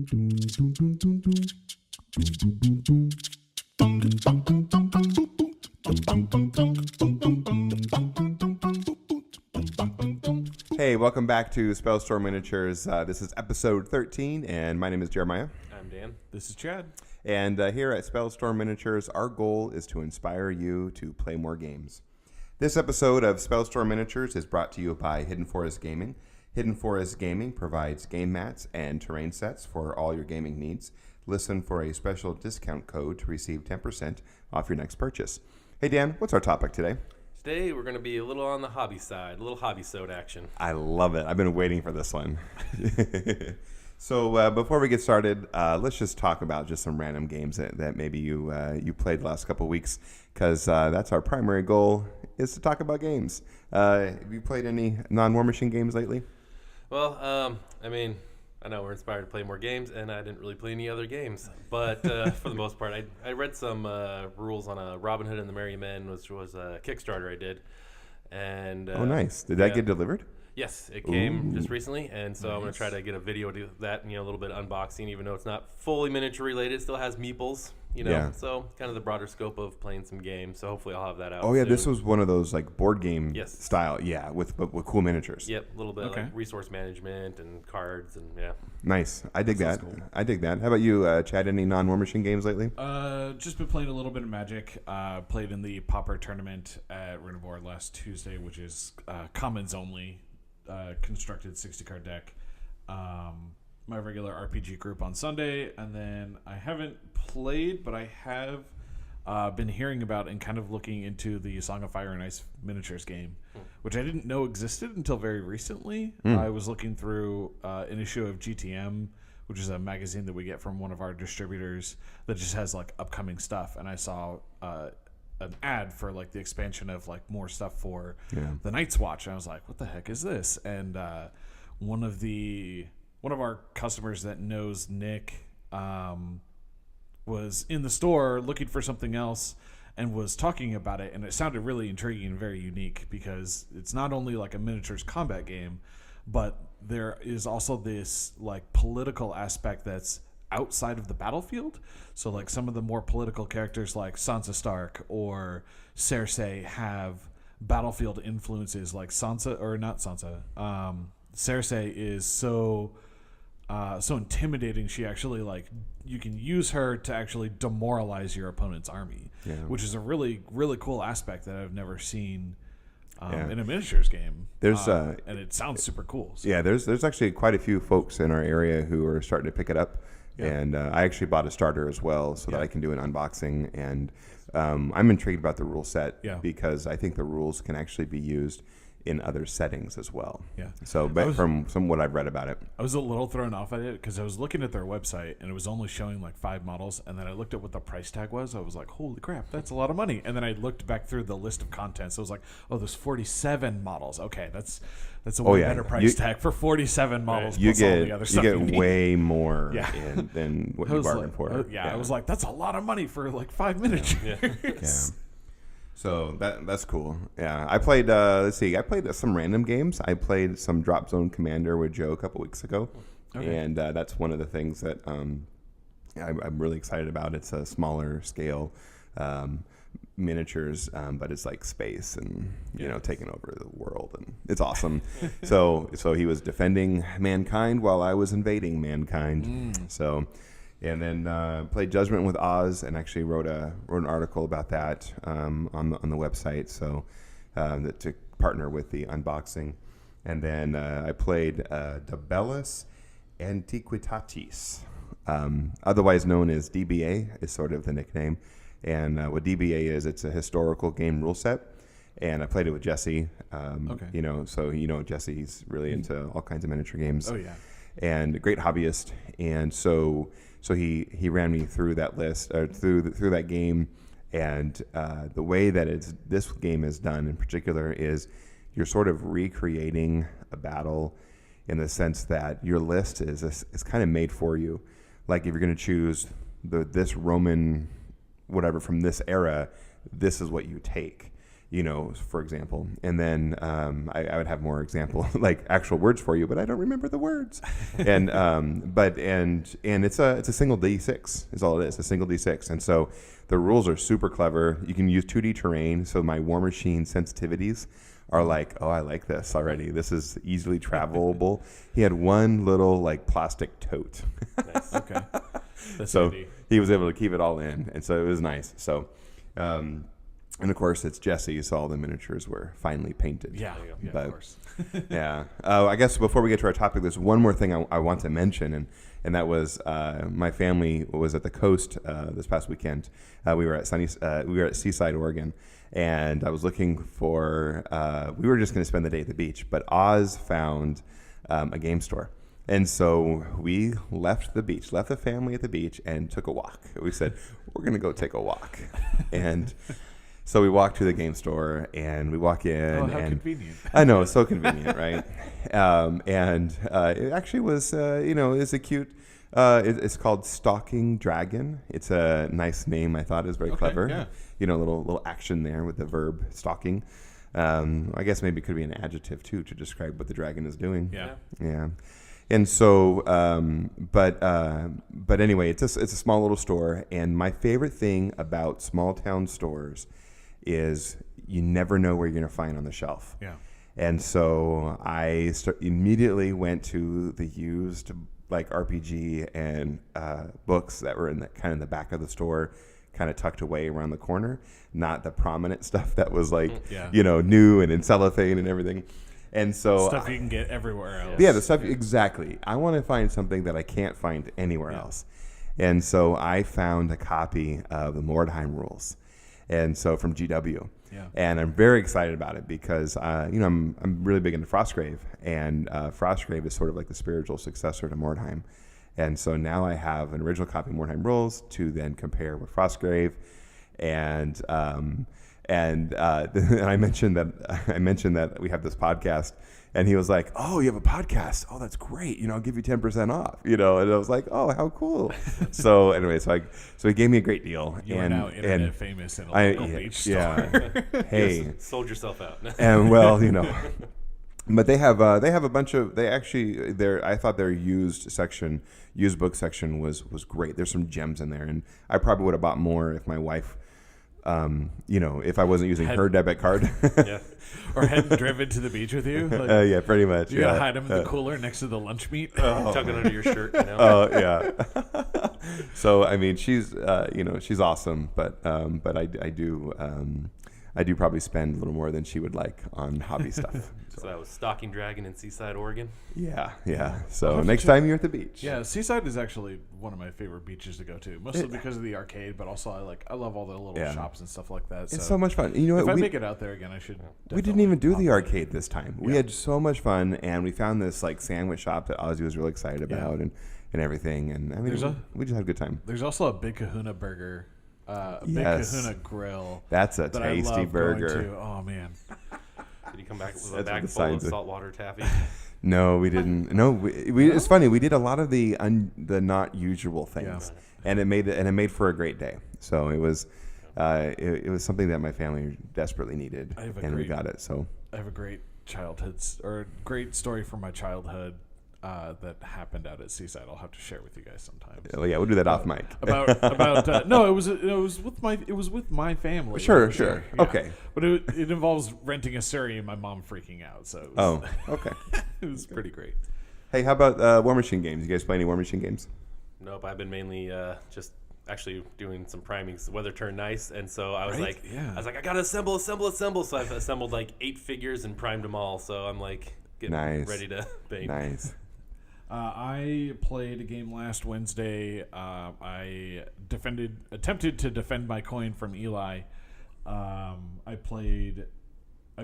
Hey, welcome back to Spellstorm Miniatures. This is episode 13, and my name is Jeremiah. I'm Dan. This is Chad. And here at Spellstorm Miniatures, our goal is to inspire you to play more games. This episode of Spellstorm Miniatures is brought to you by Hidden Forest Gaming. Hidden Forest Gaming provides game mats and terrain sets for all your gaming needs. Listen for a special discount code to receive 10% off your next purchase. Hey Dan, what's our topic today? Today we're going to be a little on the hobby side, a little hobby-sode action. I love it. I've been waiting for this one. So before we get started, let's just talk about just some random games that maybe you played the last couple of weeks, because that's our primary goal, is to talk about games. Have you played any non-War Machine games lately? Well, I know we're inspired to play more games, and I didn't really play any other games. But for the most part, I read some rules on a Robin Hood and the Merry Men, which was a Kickstarter I did. And oh, nice. Did that get delivered? Yes, it came just recently, and so Nice. I'm going to try to get a video to that, a little bit of unboxing, even though it's not fully miniature related. It still has meeples, Yeah. So kind of the broader scope of playing some games. So hopefully I'll have that out Oh, yeah, soon. this was one of those like board game Yes. style, with cool miniatures. Yep, a little bit Okay. like resource management and cards and yeah. Nice. I dig that. sounds cool. I dig that. How about you, Chad? Any non-War Machine games lately? Just been playing a little bit of Magic. Played in the Pauper tournament at Renivore last Tuesday, which is commons only, constructed 60-card deck. My regular RPG group on Sunday, and then I haven't played, but I have been hearing about and kind of looking into the Song of Fire and Ice miniatures game, which I didn't know existed until very recently. I was looking through an issue of GTM, which is a magazine that we get from one of our distributors that just has like upcoming stuff, and I saw an ad for like the expansion of like more stuff for the Night's Watch, and I was like, what the heck is this? And one of our customers that knows Nick was in the store looking for something else and was talking about it, and it sounded really intriguing and very unique, because it's not only like a miniatures combat game, but there is also this like political aspect that's outside of the battlefield. So like some of the more political characters like Sansa Stark or Cersei have battlefield influences, like Cersei is so intimidating. She actually, like, you can use her to actually demoralize your opponent's army, which is a really, really cool aspect that I've never seen in a miniatures game. There's and it sounds super cool. So. Yeah, there's actually quite a few folks in our area who are starting to pick it up. Yeah. And I actually bought a starter as well so that I can do an unboxing. And I'm intrigued about the rule set because I think the rules can actually be used in other settings as well. Yeah. So, but from what I've read about it, I was a little thrown off at it because I was looking at their website and it was only showing like 5 models, and then I looked at what the price tag was. I was like, holy crap, that's a lot of money. And then I looked back through the list of contents. So I was like, oh, there's 47 models. Okay, that's a way better price tag for 47 models. You plus all the other stuff get you need. way more than what I you was bargained like, for. I was like, that's a lot of money for like 5 miniatures. Yeah. So that's cool. Yeah, I played. I played some random games. I played some Drop Zone Commander with Joe a couple weeks ago, and that's one of the things that I'm really excited about. It's a smaller scale miniatures, but it's like space and taking over the world, and it's awesome. so he was defending mankind while I was invading mankind. So. And then played Judgment with Oz, and actually wrote an article about that on the website. So to partner with the unboxing, and then I played De Bellis Antiquitatis, otherwise known as DBA, is sort of the nickname. And what DBA is, it's a historical game rule set. And I played it with Jesse. So Jesse, he's really into all kinds of miniature games. Oh yeah, and a great hobbyist. And so he ran me through that list, or through that game, and the way that this game is done in particular is you're sort of recreating a battle in the sense that your list is kind of made for you. Like if you're going to choose this Roman whatever from this era, this is what you take. for example. And then I would have more example, like actual words for you, but I don't remember the words. And it's a single D6 is all it is, a single D6. And so the rules are super clever. You can use 2D terrain. So my War Machine sensitivities are like, oh, I like this already. This is easily travelable. He had one little like plastic tote. Nice. Okay. That's So handy. he was able to keep it all in. And so it was nice. So, and of course it's Jesse. So all the miniatures were finely painted. Yeah, There you go. yeah, But- of course. Yeah. I guess before we get to our topic, there's one more thing I want to mention, and that was my family was at the coast this past weekend. We were at Seaside, Oregon, and I was looking for. We were just going to spend the day at the beach, but Oz found a game store. And so we left the family at the beach and took a walk. We said, we're going to go take a walk. And so we walked to the game store and we walk in. Oh, how and convenient. I know, it's so convenient, right? It actually was, it's a cute, it's called Stalking Dragon. It's a nice name, I thought. It was very Okay, clever. yeah. Little action there with the verb stalking. I guess maybe it could be an adjective, too, to describe what the dragon is doing. Yeah. Yeah. And so, but anyway, it's a small little store. And my favorite thing about small town stores is you never know where you're going to find on the shelf. Yeah. And so I immediately went to the used like RPG and books that were in the kind of the back of the store, kind of tucked away around the corner, not the prominent stuff that was like, Yeah. new and in cellophane and everything. And so Stuff you can get everywhere else. yeah, the stuff exactly. I want to find something that I can't find anywhere else. And so I found a copy of the Mordheim rules. And so from GW. Yeah. And I'm very excited about it because I'm really big into Frostgrave, and Frostgrave is sort of like the spiritual successor to Mordheim. And so now I have an original copy of Mordheim rules to then compare with Frostgrave. And I mentioned that we have this podcast, and he was like, "Oh, you have a podcast? Oh, that's great. I'll give you 10% off." And I was like, "Oh, how cool!" So anyway, so he gave me a great deal. You are now internet famous in a local beach store. Yeah. Hey, Sold yourself out. and well, but they have a bunch of I thought their used book section was great. There's some gems in there, and I probably would have bought more if my wife. If I wasn't using her debit card. Yeah. Or hadn't driven to the beach with you. Like, Yeah, pretty much. you gotta hide them in the cooler next to the lunch meat. Tuck it under your shirt. Oh, yeah. So, I mean, she's awesome, but I do probably spend a little more than she would like on hobby stuff. So that was Stalking Dragon in Seaside, Oregon. Yeah. So next time you're at the beach. Yeah, Seaside is actually one of my favorite beaches to go to, mostly because of the arcade, but also I love all the little shops and stuff like that. It's so much fun. You know If what? I make it out there again, I should. We didn't even do the definitely arcade this time. We had so much fun, and we found this like sandwich shop that Ozzy was really excited about, and everything. And I mean, we just had a good time. There's also a Big Kahuna burger, Big Yes. Kahuna grill. That's a that I tasty love going burger. to. Oh man, Did you come back with That's a what bag the full of signs are. saltwater taffy? No, we didn't. No, we it's funny. We did a lot of the not usual things, and it made for a great day. So it was something that my family desperately needed, and we got it. So I have a great great story from my childhood that happened out at Seaside. I'll have to share with you guys sometime. yeah, we'll do that off mic. About no, it was with my family. Sure. Yeah. Okay. But it involves renting a Surrey and my mom freaking out. So it was, okay. it was pretty great. Hey, how about War Machine games? You guys play any War Machine games? Nope, I've been mainly just actually doing some priming. The weather turned nice, and so I was Right? I gotta assemble. So I've assembled like 8 figures and primed them all. So I'm like getting ready to paint. Nice. I played a game last Wednesday. I attempted to defend my coin from Eli. I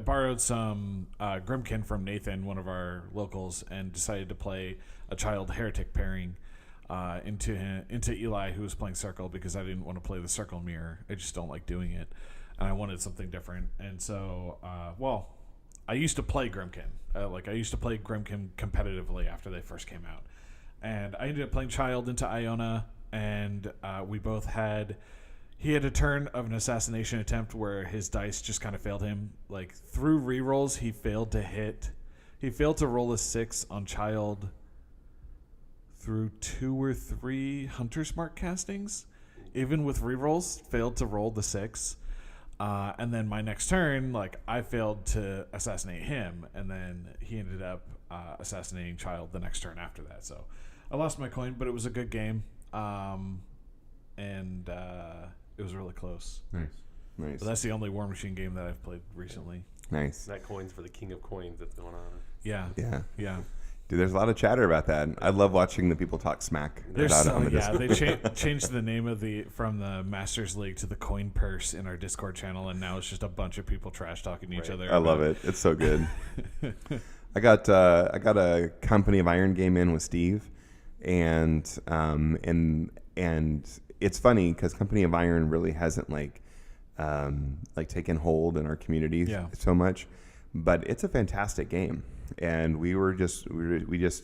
borrowed some Grimkin from Nathan, one of our locals, and decided to play a child heretic pairing into Eli, who was playing Circle, because I didn't want to play the Circle mirror. I just don't like doing it, and I wanted something different. And so, I used to play Grimkin. I used to play Grimkin competitively after they first came out. And I ended up playing Child into Iona, and we both had He had a turn of an assassination attempt where his dice just kind of failed him. Like through rerolls, he failed to roll a 6 on child through 2 or 3 Hunter's Mark castings. Even with rerolls, failed to roll the 6. And then my next turn, like I failed to assassinate him, and then he ended up assassinating child the next turn after that. So I lost my coin, but it was a good game. And it was really close. Nice. But that's the only War Machine game that I've played recently. Nice. That coin's for the king of coins that's going on. Yeah. Dude, there's a lot of chatter about that. I love watching the people talk smack about it on the Discord. They changed the name from the Masters League to the Coin Purse in our Discord channel, and now it's just a bunch of people trash talking to each other. I love it. It's so good. I got a Company of Iron game in with Steve, and it's funny because Company of Iron really hasn't like taken hold in our community so much, but it's a fantastic game. And we just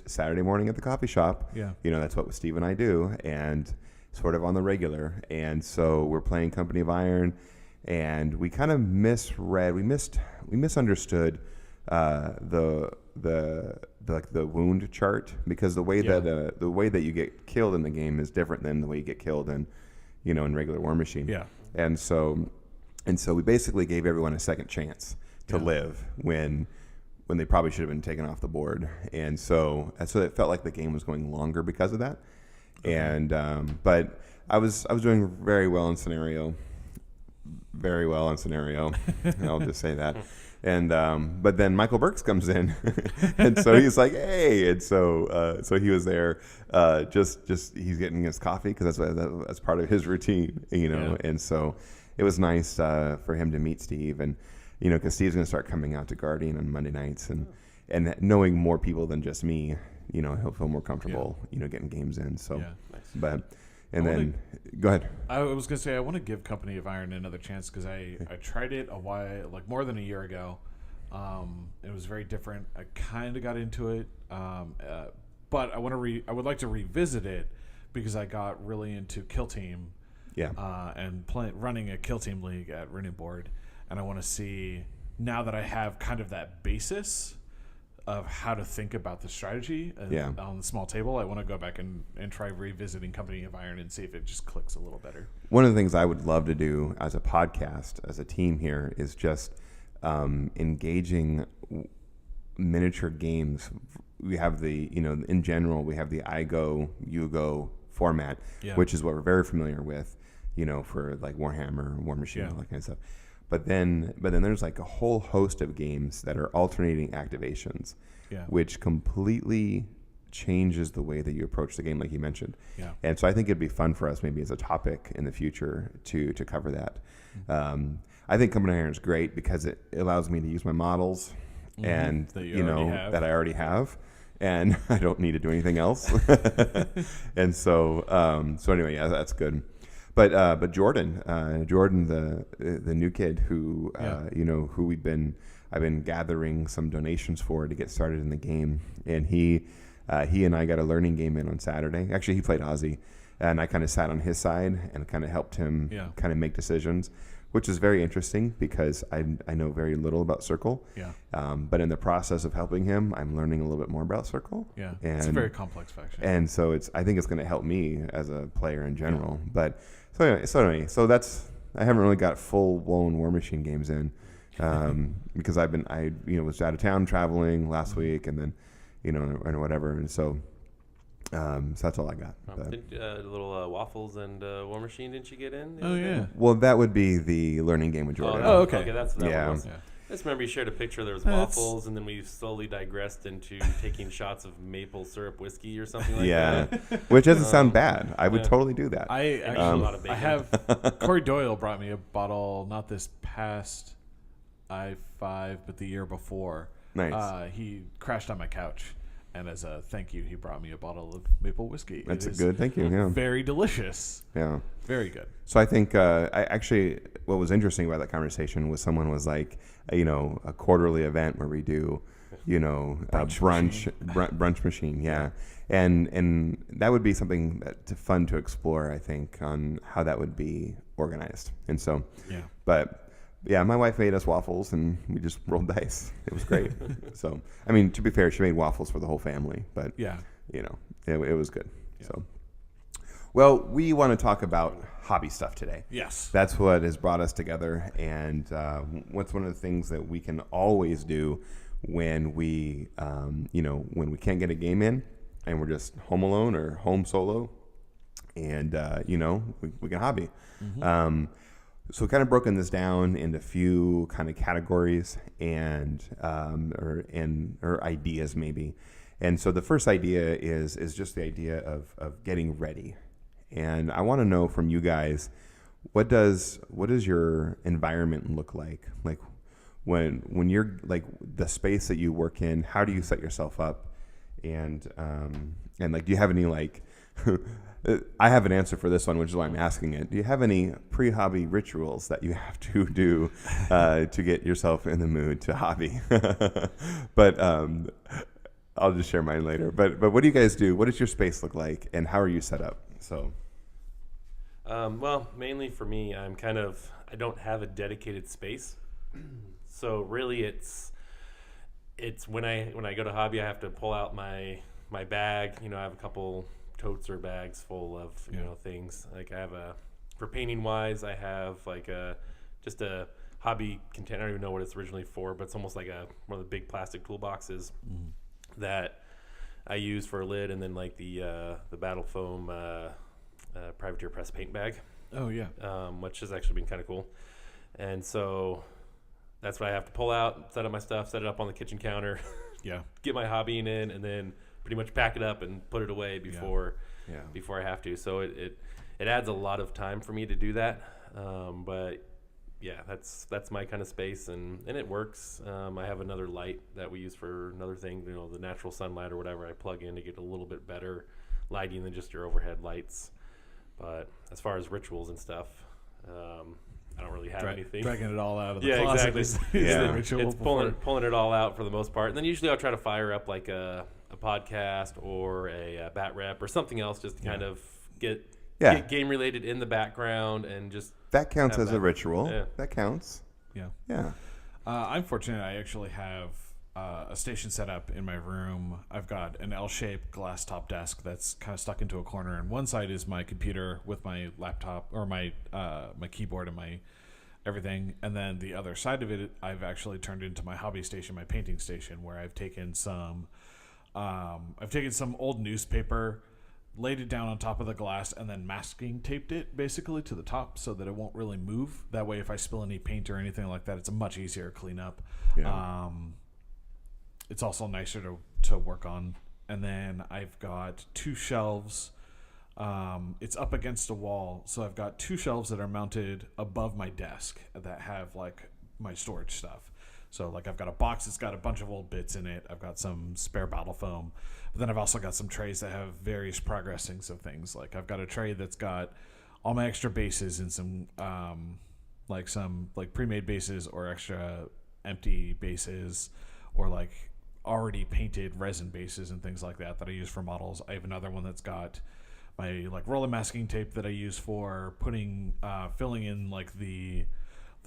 Saturday morning at the coffee shop. Yeah, that's what Steve and I do, and sort of on the regular. And so we're playing Company of Iron, and we kind of misunderstood the wound chart, because the way that you get killed in the game is different than the way you get killed in regular War Machine. Yeah, and so we basically gave everyone a second chance to live when they probably should have been taken off the board. And so it felt like the game was going longer because of that. Okay. And but I was doing very well in scenario. I'll just say that. And but then Michael Burks comes in, and so he's like, "Hey!" And so he was there. Just he's getting his coffee because that's part of his routine, Yeah. And so it was nice for him to meet Steve, and because Steve's going to start coming out to Guardian on Monday nights, and knowing more people than just me, he'll feel more comfortable, getting games in. So, nice. But. And then, go ahead. I was going to say, I want to give Company of Iron another chance because I tried it a while, like more than a year ago. It was very different. I kind of got into it, but I would like to revisit it because I got really into Kill Team. Yeah. And running a Kill Team league at Running Board, and I want to see, now that I have kind of that basis of how to think about the strategy on the small table, I want to go back and try revisiting Company of Iron and see if it just clicks a little better. One of the things I would love to do as a podcast, as a team here, is just engaging miniature games. We have in general, we have the I go, you go format, which is what we're very familiar with, for like Warhammer, War Machine, all that kind of stuff. But then there's like a whole host of games that are alternating activations, which completely changes the way that you approach the game, like you mentioned. Yeah. And so I think it'd be fun for us maybe as a topic in the future to cover that. Mm-hmm. I think Company of Iron is great because it allows me to use my models and that I already have, and I don't need to do anything else. And so anyway, that's good. But Jordan, the new kid who who I've been gathering some donations for to get started in the game, and he and I got a learning game in on Saturday. Actually, he played Aussie, and I kind of sat on his side and kind of helped him kind of make decisions, which is very interesting because I know very little about Circle. Yeah. But in the process of helping him, I'm learning a little bit more about Circle. Yeah. And it's a very complex faction. And so I think it's going to help me as a player in general. Yeah. But so that's, I haven't really got full blown War Machine games in, because I was out of town traveling last week, and then, and whatever. And so that's all I got. Little Waffles and War Machine, didn't you get in? Oh, yeah. Well, that would be the learning game with Jordan. Oh, okay. Okay, that's that one. Yeah. I just remember you shared a picture. There was waffles, and then we slowly digressed into taking shots of maple syrup whiskey or something like that. Yeah, which doesn't sound bad. I would totally do that. I have Corey Doyle brought me a bottle, not this past I-5, but the year before. Nice. He crashed on my couch, and as a thank you, he brought me a bottle of maple whiskey. That's a good thank you. Yeah, very delicious. Yeah, very good. So I think what was interesting about that conversation was someone was like, a quarterly event where we do, brunch machine. Yeah. And that would be something fun to explore, I think, on how that would be organized. And so, Yeah. but yeah, my wife made us waffles and we just rolled dice. It was great. So, I mean, to be fair, she made waffles for the whole family, but Yeah. you know, it was good. Yeah. So, well, we want to talk about hobby stuff today. Yes. That's what has brought us together, and what's one of the things that we can always do when we, when we can't get a game in, and we're just home alone or home solo, and we can hobby. Mm-hmm. So kind of broken this down into a few kind of categories and or ideas maybe. And so the first idea is just the idea of getting ready. And I want to know from you guys, what does your environment look like? Like when you're like the space that you work in, how do you set yourself up? And like, do you have any like, I have an answer for this one, which is why I'm asking it. Do you have any pre-hobby rituals that you have to do to get yourself in the mood to hobby? But I'll just share mine later. But what do you guys do? What does your space look like, and how are you set up? So, well, mainly for me, I don't have a dedicated space. So really, it's when I go to hobby, I have to pull out my bag. I have a couple totes or bags full of things. Like I have for painting wise, I have like just a hobby container. I don't even know what it's originally for, but it's almost like one of the big plastic toolboxes that I use for a lid, and then like the Battle Foam Privateer press paint bag. Oh yeah. Which has actually been kind of cool. And so that's what I have to pull out, set up my stuff, set it up on the kitchen counter. Yeah. Get my hobbying in, and then pretty much pack it up and put it away before I have to. So it adds a lot of time for me to do that. But yeah, that's my kind of space, and it works. I have another light that we use for another thing, the natural sunlight or whatever I plug in to get a little bit better lighting than just your overhead lights. But as far as rituals and stuff, I don't really have anything. Dragging it all out of the closet. Exactly. It's pulling it all out for the most part. And then usually I'll try to fire up like a podcast or a bat rep or something else just to kind of get game related in the background and just that counts as a ritual. Yeah. That counts. Yeah. I'm fortunate. I actually have a station set up in my room. I've got an L-shaped glass top desk that's kind of stuck into a corner, and one side is my computer with my laptop or my keyboard and my everything, and then the other side of it I've actually turned into my hobby station, my painting station, where I've taken some old newspaper, laid it down on top of the glass, and then masking taped it basically to the top so that it won't really move. That way, if I spill any paint or anything like that, it's a much easier cleanup. Yeah. It's also nicer to work on. And then I've got 2 shelves. It's up against a wall, so I've got 2 shelves that are mounted above my desk that have like my storage stuff. So like I've got a box that's got a bunch of old bits in it. I've got some spare Battle Foam. But then I've also got some trays that have various progressings of things. Like I've got a tray that's got all my extra bases and some pre-made bases or extra empty bases or like already painted resin bases and things like that I use for models. I have another one that's got my like roller masking tape that I use for filling in like the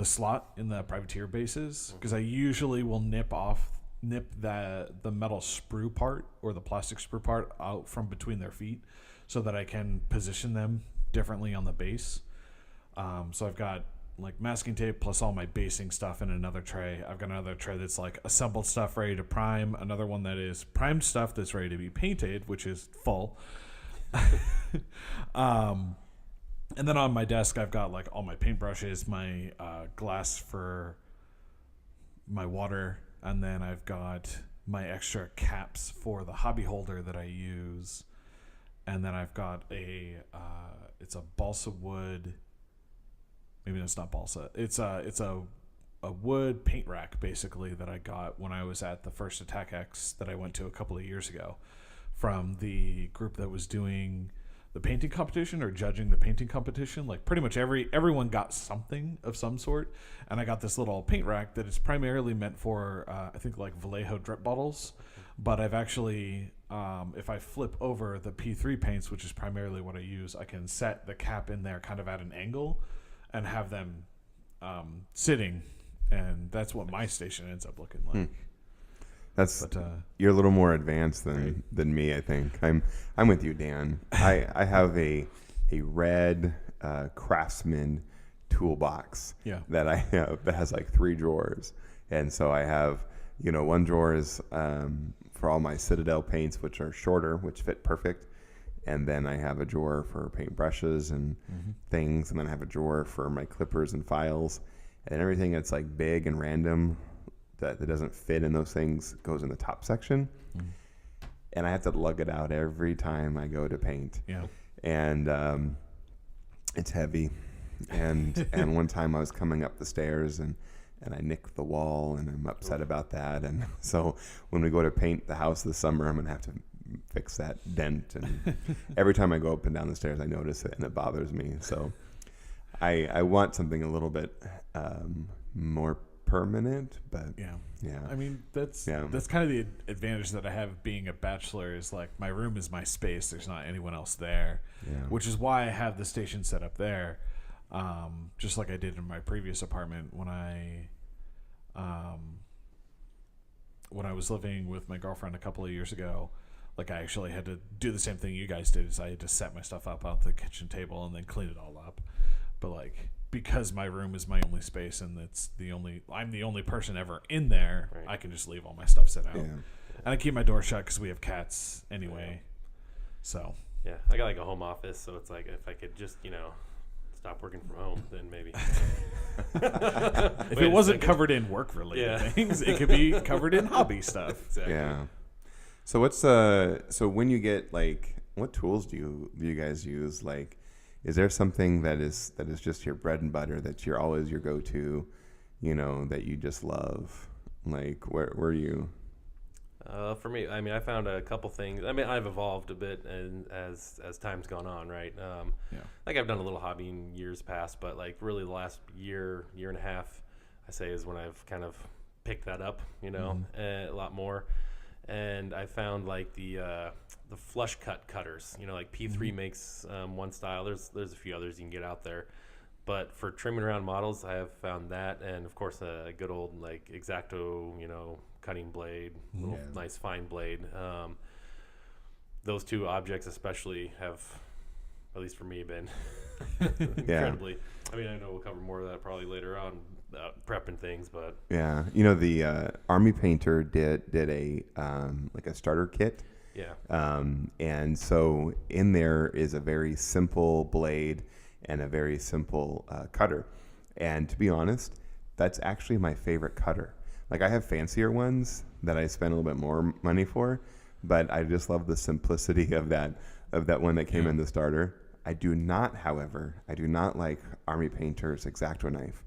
slot in the privateer bases, because I usually will nip the metal sprue part or the plastic sprue part out from between their feet so that I can position them differently on the base. So I've got like masking tape plus all my basing stuff in another tray. I've got another tray that's like assembled stuff ready to prime, another one that is primed stuff that's ready to be painted, which is full. And then on my desk, I've got like all my paintbrushes, my glass for my water, and then I've got my extra caps for the hobby holder that I use, and then I've got it's a balsa wood. Maybe it's not balsa. It's a wood paint rack basically that I got when I was at the first Attack X that I went to a couple of years ago, from the group that was doing the painting competition or judging the painting competition. Like pretty much everyone got something of some sort, and I got this little paint rack that is primarily meant for I think like Vallejo drip bottles, but I've actually if I flip over the P3 paints, which is primarily what I use, I can set the cap in there kind of at an angle, and have them sitting, and that's what my station ends up looking like. You're a little more advanced than me, I think. I'm with you, Dan. I have a red Craftsman toolbox that I have that has like 3 drawers, and so I have one drawer is for all my Citadel paints, which are shorter, which fit perfect, and then I have a drawer for paint brushes and things, and then I have a drawer for my clippers and files, and everything that's like big and random that doesn't fit in those things goes in the top section, and I have to lug it out every time I go to paint. And it's heavy, and one time I was coming up the stairs and I nicked the wall, and I'm upset about that. And so when we go to paint the house this summer, I'm gonna have to fix that dent. And every time I go up and down the stairs, I notice it, and it bothers me. So I want something a little bit more permanent, but I mean, that's kind of the advantage that I have being a bachelor, is like my room is my space. There's not anyone else there, which is why I have the station set up there, just like I did in my previous apartment when I was living with my girlfriend a couple of years ago. Like, I actually had to do the same thing you guys did, is I had to set my stuff up on the kitchen table and then clean it all up. But like, because my room is my only space and I'm the only person ever in there, I can just leave all my stuff set out. And I keep my door shut because we have cats anyway. So I got like a home office, so it's like if I could just stop working from home, then maybe. If it wasn't covered in work related things, it could be covered in hobby stuff. Exactly. Yeah. So what's so when you get like, what tools do you guys use? Like, is there something that is just your bread and butter, that you're always your go-to, that you just love? Like, where are you? For me, I mean, I found a couple things. I mean, I've evolved a bit, and as time's gone on, right? Like, I've done a little hobby in years past, but like really the last year and a half, I say, is when I've kind of picked that up, a lot more. And I found like the flush cut cutters, like P3 makes one style. There's a few others you can get out there, but for trimming around models, I have found that, and of course a good old like X-Acto, cutting blade, little nice fine blade. Those 2 objects especially have, at least for me, been incredibly. I mean, I know we'll cover more of that probably later on, prepping things, but the Army Painter did a like a starter kit. And so in there is a very simple blade and a very simple cutter. And to be honest, that's actually my favorite cutter. Like, I have fancier ones that I spend a little bit more money for, but I just love the simplicity of that one that came in the starter. I do not like Army Painter's X-Acto knife.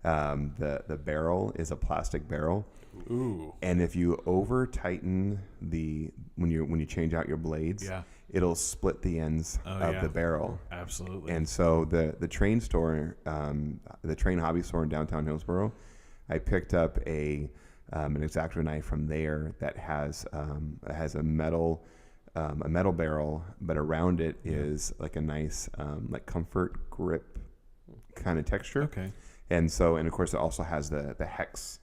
The barrel is a plastic barrel. Ooh. And if you over tighten when you change out your blades, it'll split the ends of the barrel. Absolutely. And so the train store, the train hobby store in downtown Hillsboro, I picked up an X-Acto knife from there that has a metal barrel, but around it is like a nice like comfort grip kind of texture. Okay. And of course it also has the hex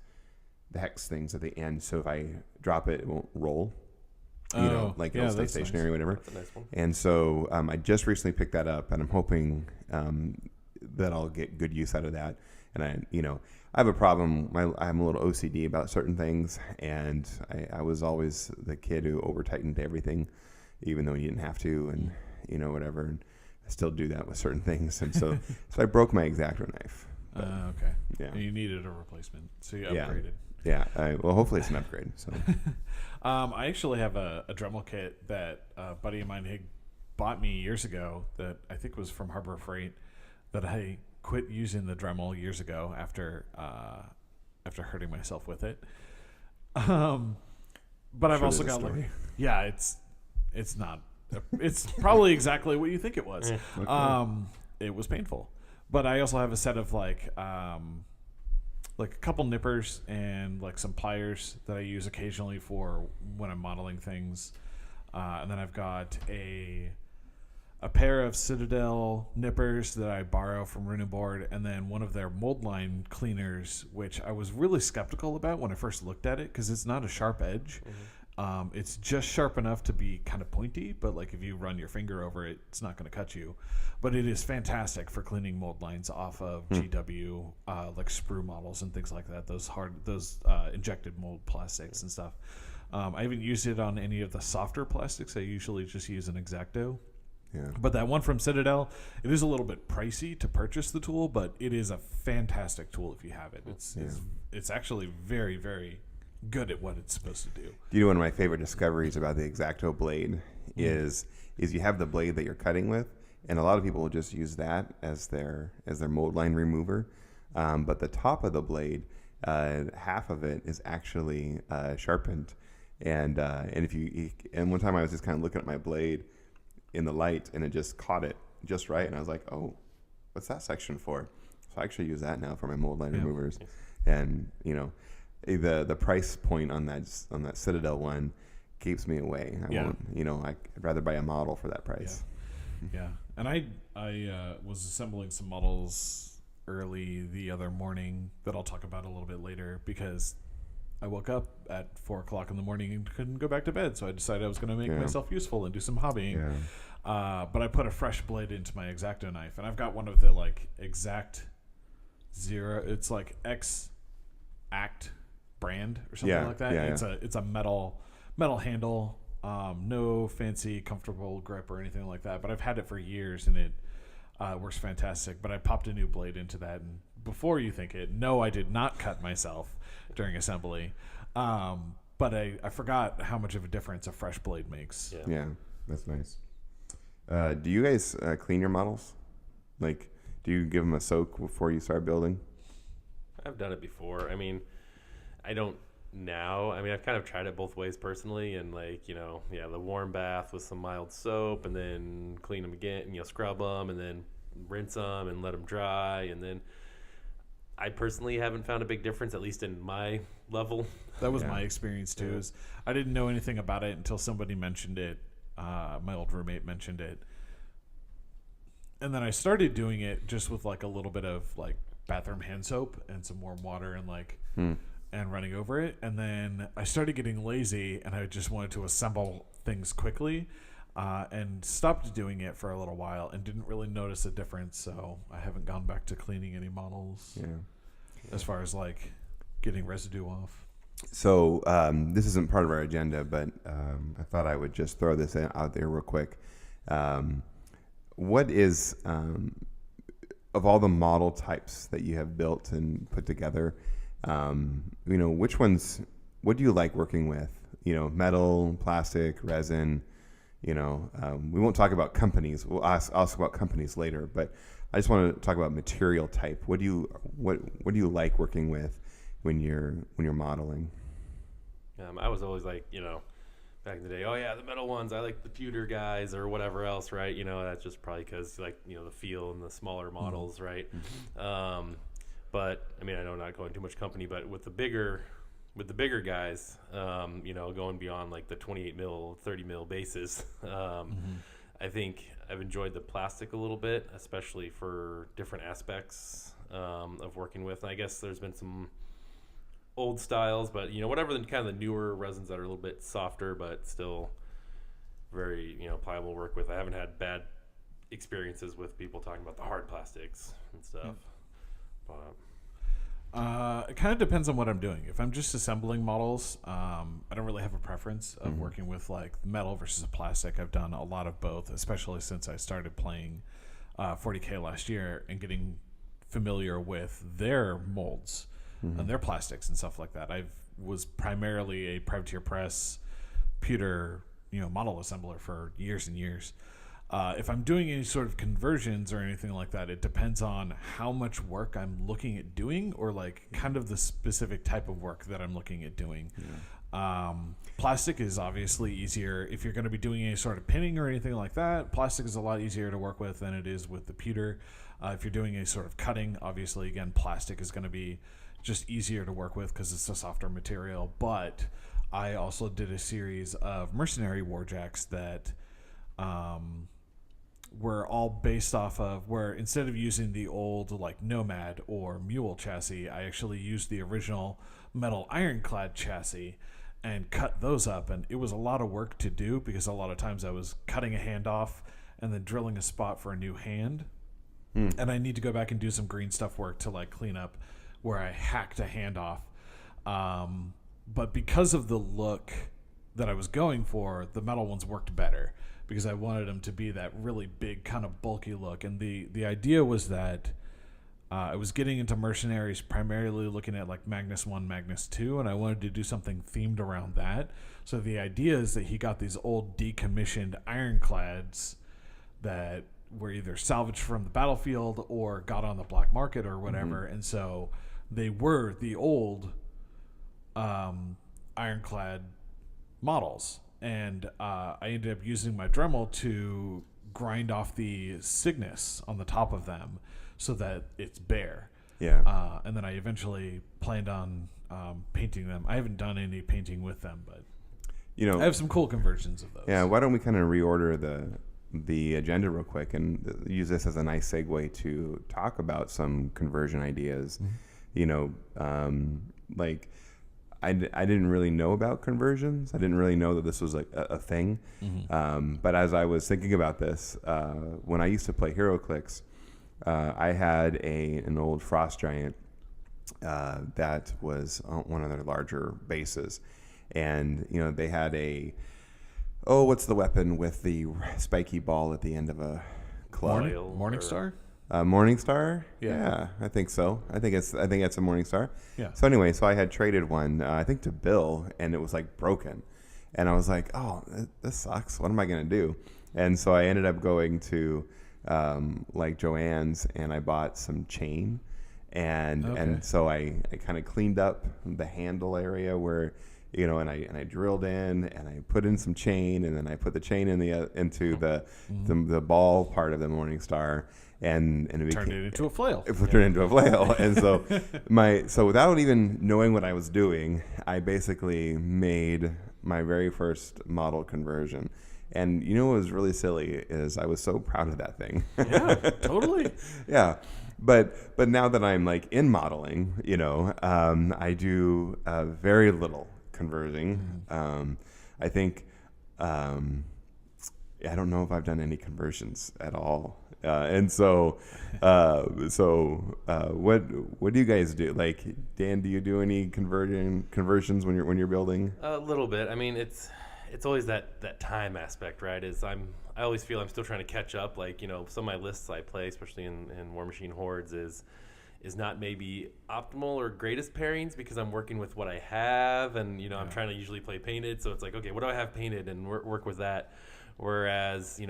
things at the end, so if I drop it, it won't roll. Like it'll stay stationary, whatever. That's a nice one. And so I just recently picked that up, and I'm hoping that I'll get good use out of that. And I have a problem. I'm a little OCD about certain things, and I was always the kid who over tightened everything, even though you didn't have to, and whatever. And I still do that with certain things, and so I broke my X-Acto knife. Okay. Yeah. And you needed a replacement, so you upgraded. Yeah. Well, hopefully it's an upgrade. So. I actually have a Dremel kit that a buddy of mine had bought me years ago that I think was from Harbor Freight, that I quit using the Dremel years ago after hurting myself with it. But I've also got it's not. It's probably exactly what you think it was. It was painful. But I also have a set of like a couple nippers and like some pliers that I use occasionally for when I'm modeling things. And then I've got a a pair of Citadel nippers that I borrow from Rune and Board, and then one of their mold line cleaners, which I was really skeptical about when I first looked at it because it's not a sharp edge. It's just sharp enough to be kind of pointy, but like if you run your finger over it, it's not going to cut you. But it is fantastic for cleaning mold lines off of GW, like sprue models and things like that. Those injected mold plastics and stuff. I haven't used it on any of the softer plastics. I usually just use an X-Acto. Yeah. But that one from Citadel, it is a little bit pricey to purchase the tool, but it is a fantastic tool if you have it. It's actually very, very good at what it's supposed to do. You know, one of my favorite discoveries about the X-Acto blade is you have the blade that you're cutting with, and a lot of people will just use that as their mold line remover. But the top of the blade, half of it is actually sharpened, and one time I was just kind of looking at my blade in the light, and it just caught it just right, and I was like, oh, what's that section for? So I actually use that now for my mold line removers, and the price point on that Citadel one keeps me away. I won't, I'd rather buy a model for that price. Yeah. And I was assembling some models early the other morning that I'll talk about a little bit later because I woke up at 4 o'clock in the morning and couldn't go back to bed. So I decided I was going to make myself useful and do some hobbying. Yeah. But I put a fresh blade into my X-Acto knife, and I've got one of the like exact zero. It's like X-Act brand or something like that. It's a metal handle, no fancy comfortable grip or anything like that, but I've had it for years and it works fantastic. But I popped a new blade into that, and before you think it, no, I did not cut myself during assembly, but I forgot how much of a difference a fresh blade makes. Yeah, that's nice. Do you guys clean your models? Like, do you give them a soak before you start building? I've done it before. I mean, I don't now. I mean, I've kind of tried it both ways personally, and the warm bath with some mild soap, and then clean them again, scrub them, and then rinse them and let them dry, and then I personally haven't found a big difference, at least in my level. That was my experience too. Is I didn't know anything about it until somebody mentioned it. My old roommate mentioned it, and then I started doing it just with like a little bit of like bathroom hand soap and some warm water and and running over it. And then I started getting lazy and I just wanted to assemble things quickly, and stopped doing it for a little while and didn't really notice a difference. So I haven't gone back to cleaning any models as far as like getting residue off. So this isn't part of our agenda, but I thought I would just throw this out there real quick. What is, of all the model types that you have built and put together, which ones, what do you like working with? Metal, plastic, resin, we won't talk about companies. We'll ask about companies later, but I just want to talk about material type. What do you like working with when you're modeling? I was always like, back in the day, the metal ones, I like the pewter guys or whatever else, right? That's just probably because the feel and the smaller models, right? Mm-hmm. But I mean, I know I'm not going too much company, but with the bigger guys, going beyond like the 28 mil, 30 mil bases, I think I've enjoyed the plastic a little bit, especially for different aspects of working with. And I guess there's been some old styles, but whatever the kind of the newer resins that are a little bit softer, but still very pliable to work with. I haven't had bad experiences with people talking about the hard plastics and stuff. But it kind of depends on what I'm doing. If I'm just assembling models, I don't really have a preference of working with like metal versus a plastic. I've done a lot of both, especially since I started playing 40K last year and getting familiar with their molds and their plastics and stuff like that. I was primarily a privateer press pewter model assembler for years and years. If I'm doing any sort of conversions or anything like that, it depends on how much work I'm looking at doing, or like kind of the specific type of work that I'm looking at doing. Plastic is obviously easier if you're going to be doing any sort of pinning or anything like that. Plastic is a lot easier to work with than it is with the pewter. If you're doing any sort of cutting, obviously again, plastic is going to be just easier to work with because it's a softer material. But I also did a series of mercenary warjacks that were all based off of where instead of using the old like Nomad or Mule chassis, I actually used the original metal ironclad chassis and cut those up. And it was a lot of work to do because a lot of times I was cutting a hand off and then drilling a spot for a new hand. And I need to go back and do some green stuff work to like clean up where I hacked a hand off. But because of the look that I was going for, the metal ones worked better because I wanted them to be that really big kind of bulky look. And the idea was that I was getting into mercenaries primarily looking at like Magnus 1, Magnus 2, and I wanted to do something themed around that. So the idea is that he got these old decommissioned ironclads that were either salvaged from the battlefield or got on the black market or whatever. And so they were the old ironclad models. And I ended up using my Dremel to grind off the Cygnus on the top of them so that it's bare. Yeah. And then I eventually planned on painting them. I haven't done any painting with them, but I have some cool conversions of those. Yeah. Why don't we kind of reorder the agenda real quick and use this as a nice segue to talk about some conversion ideas. Like I didn't really know about conversions. I didn't really know that this was like a thing. But as I was thinking about this, when I used to play HeroClix, I had an old Frost Giant that was one of their larger bases. And, they had what's the weapon with the spiky ball at the end of a club? Morningstar? Morningstar? Yeah. I think so. I think it's a Morningstar. Yeah. So anyway, I had traded one, I think to Bill, and it was like broken. And I was like, oh, this sucks. What am I going to do? And so I ended up going to like Joann's, and I bought some chain. And so I kind of cleaned up the handle area where, and I drilled in and I put in some chain, and then I put the chain into the ball part of the Morningstar, and it turned it into a flail. It turned into a flail. And so without even knowing what I was doing, I basically made my very first model conversion. And what was really silly is I was so proud of that thing. Yeah, totally. Yeah. But now that I'm like in modeling, I do very little converting. I think I don't know if I've done any conversions at all. And so what do you guys do? Like, Dan, do you do any conversions when you're building? A little bit. I mean, it's always that time aspect, right? I always feel I'm still trying to catch up. Like, some of my lists I play, especially in War Machine Hordes, is not maybe optimal or greatest pairings because I'm working with what I have, and I'm trying to usually play painted. So it's like, okay, what do I have painted, and work with that. Whereas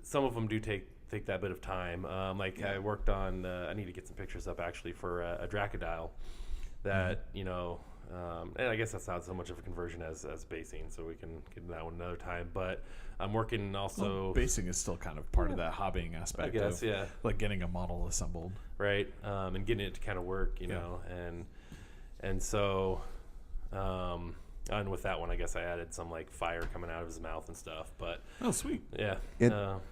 some of them do take that bit of time. I worked on. I need to get some pictures up actually for a Dracodile that and I guess that's not so much of a conversion as basing, so we can get into that one another time. But I'm working also. Basing is still kind of part of that hobbying aspect. I guess, of, like getting a model assembled, right? And getting it to kind of work, and so. And with that one, I guess I added some like fire coming out of his mouth and stuff. But sweet. Yeah.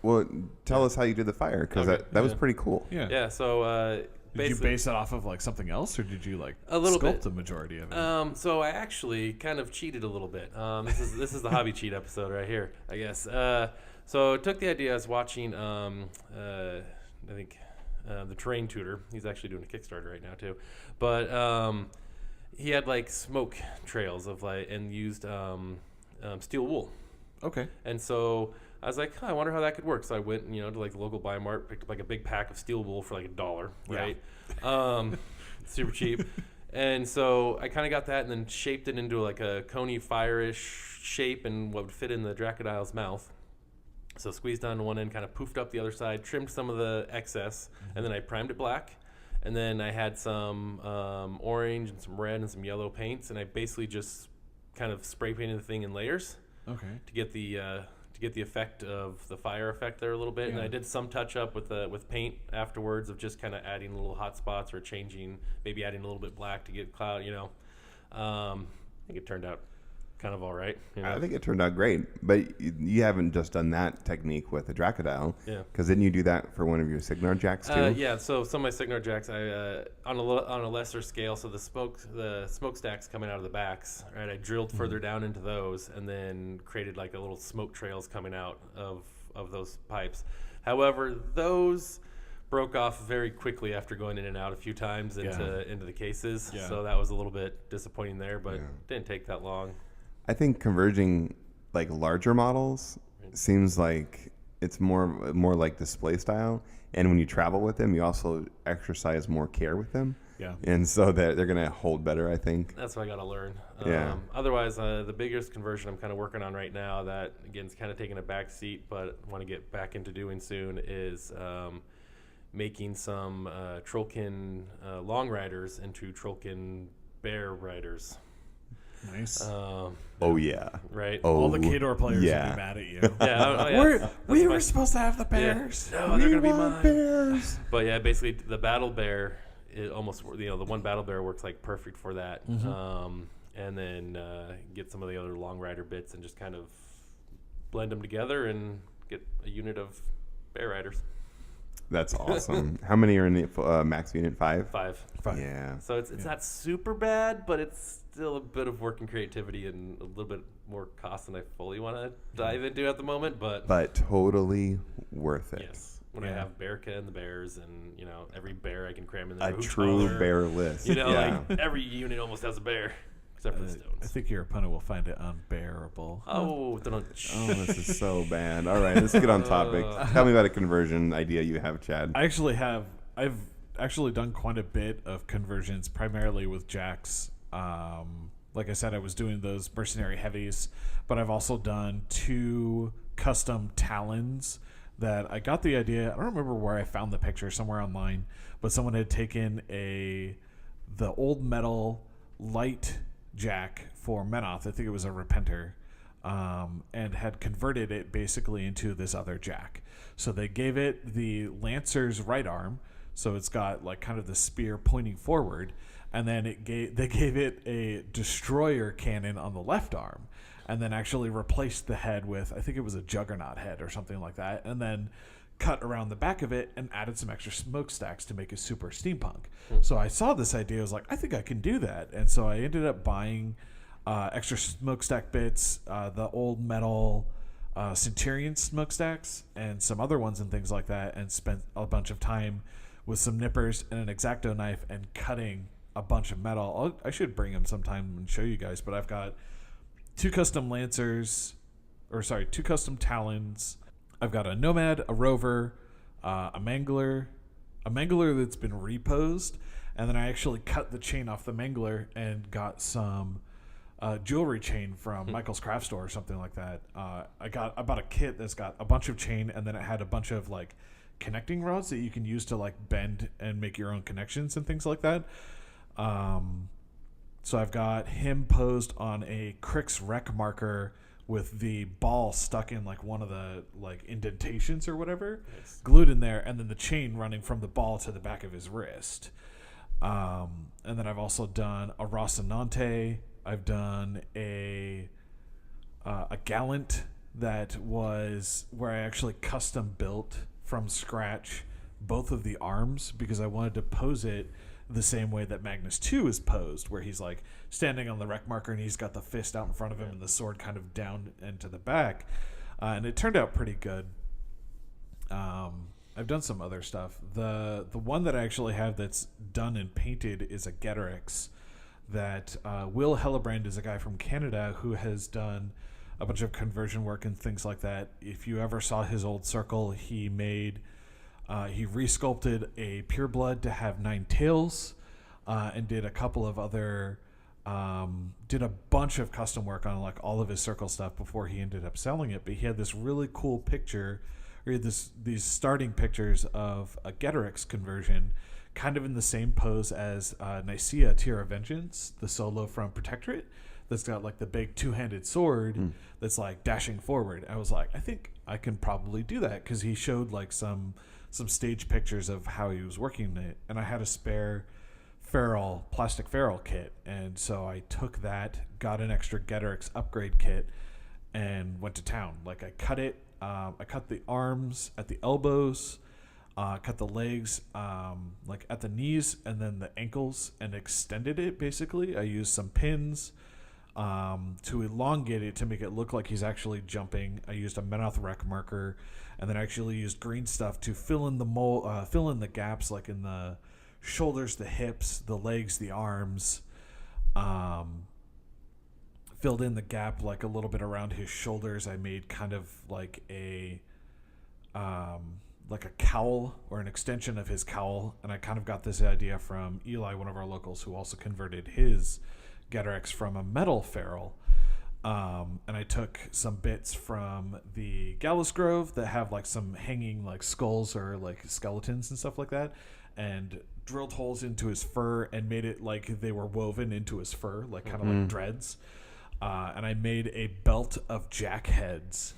Well, tell us how you did the fire, because that was pretty cool. Yeah. Yeah. So did you base it off of like something else, or did you like a little sculpt bit the majority of it? So I actually kind of cheated a little bit. This is the hobby cheat episode right here, I guess. So I took the idea. I was watching. I think the Terrain Tutor. He's actually doing a Kickstarter right now too, but. He had like smoke trails of and used steel wool. Okay. And so I was like, I wonder how that could work. So I went, to like the local Bi-Mart, picked up like a big pack of steel wool for like $1, right? Yeah. Super cheap. And so I kind of got that and then shaped it into like a coney fire-ish shape and what would fit in the Dracodile's mouth. So squeezed onto one end, kind of poofed up the other side, trimmed some of the excess, and then I primed it black. And then I had some orange and some red and some yellow paints, and I basically just kind of spray painted the thing in layers. Okay. To get the effect of the fire effect there a little bit, and I did some touch up with paint afterwards of just kind of adding little hot spots or changing, maybe adding a little bit black to get cloud. I think it turned out kind of all right. I think it turned out great, but you haven't just done that technique with the Dracodile. Yeah. Because didn't you do that for one of your Signar jacks too? Yeah. So some of my Signar jacks, I on a lesser scale. So the smokestacks coming out of the backs, right? I drilled further down into those, and then created like a little smoke trails coming out of those pipes. However, those broke off very quickly after going in and out a few times into the cases. Yeah. So that was a little bit disappointing there, but it didn't take that long. I think converging like larger models seems like it's more like display style, and when you travel with them, you also exercise more care with them. Yeah. And so that they're gonna hold better, I think. That's what I got to learn. Yeah. Otherwise, the biggest conversion I'm kind of working on right now that, again, is kind of taking a back seat, but want to get back into doing soon is making some Trollkin long riders into Trollkin bear riders. Nice. Oh yeah. Right? Oh, All the Kador players would yeah. be mad at you. Yeah. We were supposed to have the bears. Yeah. No, they're going to be want mine. bears. But yeah, basically the battle bear, it almost, the one battle bear works like perfect for that. And then get some of the other long rider bits and just kind of blend them together and get a unit of bear riders. That's awesome. How many are in the max unit? 5? 5. Yeah. So it's not super bad, but it's still a bit of work and creativity and a little bit more cost than I fully want to dive into at the moment. But totally worth it. yes, when I have Bearca and the bears, and every bear I can cram in there. A true bear list. Like every unit almost has a bear except for the stones. I think your opponent will find it unbearable. Oh, this is so bad. All right, let's get on topic. Tell me about a conversion idea you have, Chad. I've actually done quite a bit of conversions, primarily with jacks. Like I said, I was doing those mercenary heavies, but I've also done 2 custom talons that I got the idea. I don't remember where I found the picture, somewhere online, but someone had taken the old metal light jack for Menoth. I think it was a Repenter, and had converted it basically into this other jack. So they gave it the Lancer's right arm, so it's got like kind of the spear pointing forward, and then they gave it a destroyer cannon on the left arm, and then actually replaced the head with, I think it was a Juggernaut head or something like that, and then cut around the back of it and added some extra smokestacks to make it super steampunk. So I saw this idea, I was like, I think I can do that. And so I ended up buying extra smokestack bits, the old metal Centurion smokestacks, and some other ones and things like that, and spent a bunch of time with some nippers and an X-Acto knife and cutting a bunch of metal. I should bring them sometime and show you guys, but I've got 2 custom Lancers, 2 custom Talons. I've got a Nomad, a Rover, a Mangler that's been reposed, and then I actually cut the chain off the Mangler and got some jewelry chain from Michael's Craft Store or something like that. I bought a kit that's got a bunch of chain, and then it had a bunch of like connecting rods that you can use to like bend and make your own connections and things like that. So I've got him posed on a Crix Rec marker with the ball stuck in like one of the like indentations or whatever, glued in there, and then the chain running from the ball to the back of his wrist. And then I've also done a Rocinante. I've done a Gallant that was where I actually custom built from scratch both of the arms because I wanted to pose it the same way that Magnus 2 is posed, where he's like standing on the rec marker and he's got the fist out in front of him and the sword kind of down and to the back. And it turned out pretty good. I've done some other stuff. The one that I actually have that's done and painted is a Getorix that Will Hellebrand is a guy from Canada who has done a bunch of conversion work and things like that. If you ever saw his old circle, he resculpted a pureblood to have 9 tails, and did a couple of other, did a bunch of custom work on like all of his circle stuff before he ended up selling it. But he had this really cool picture, or he had these starting pictures of a Getorix conversion, kind of in the same pose as Nicaea Tear of Vengeance, the solo from Protectorate, that's got like the big 2-handed sword that's like dashing forward. I was like, I think I can probably do that, because he showed like some stage pictures of how he was working it, and I had a spare plastic ferrule kit, and so I took that, got an extra Getrix upgrade kit, and went to town. Like I cut it. I cut the arms at the elbows, cut the legs like at the knees, and then the ankles, and extended it. Basically, I used some pins to elongate it to make it look like he's actually jumping. I used a Menoth Rec marker, and then actually used green stuff to fill in the gaps, like in the shoulders, the hips, the legs, the arms. Filled in the gap like a little bit around his shoulders. I made kind of like a cowl, or an extension of his cowl, and I kind of got this idea from Eli, one of our locals, who also converted his Getrix from a metal ferrule. And I took some bits from the Gallows Grove that have like some hanging like skulls or like skeletons and stuff like that, and drilled holes into his fur and made it like they were woven into his fur, like kind of like dreads. And I made a belt of jack heads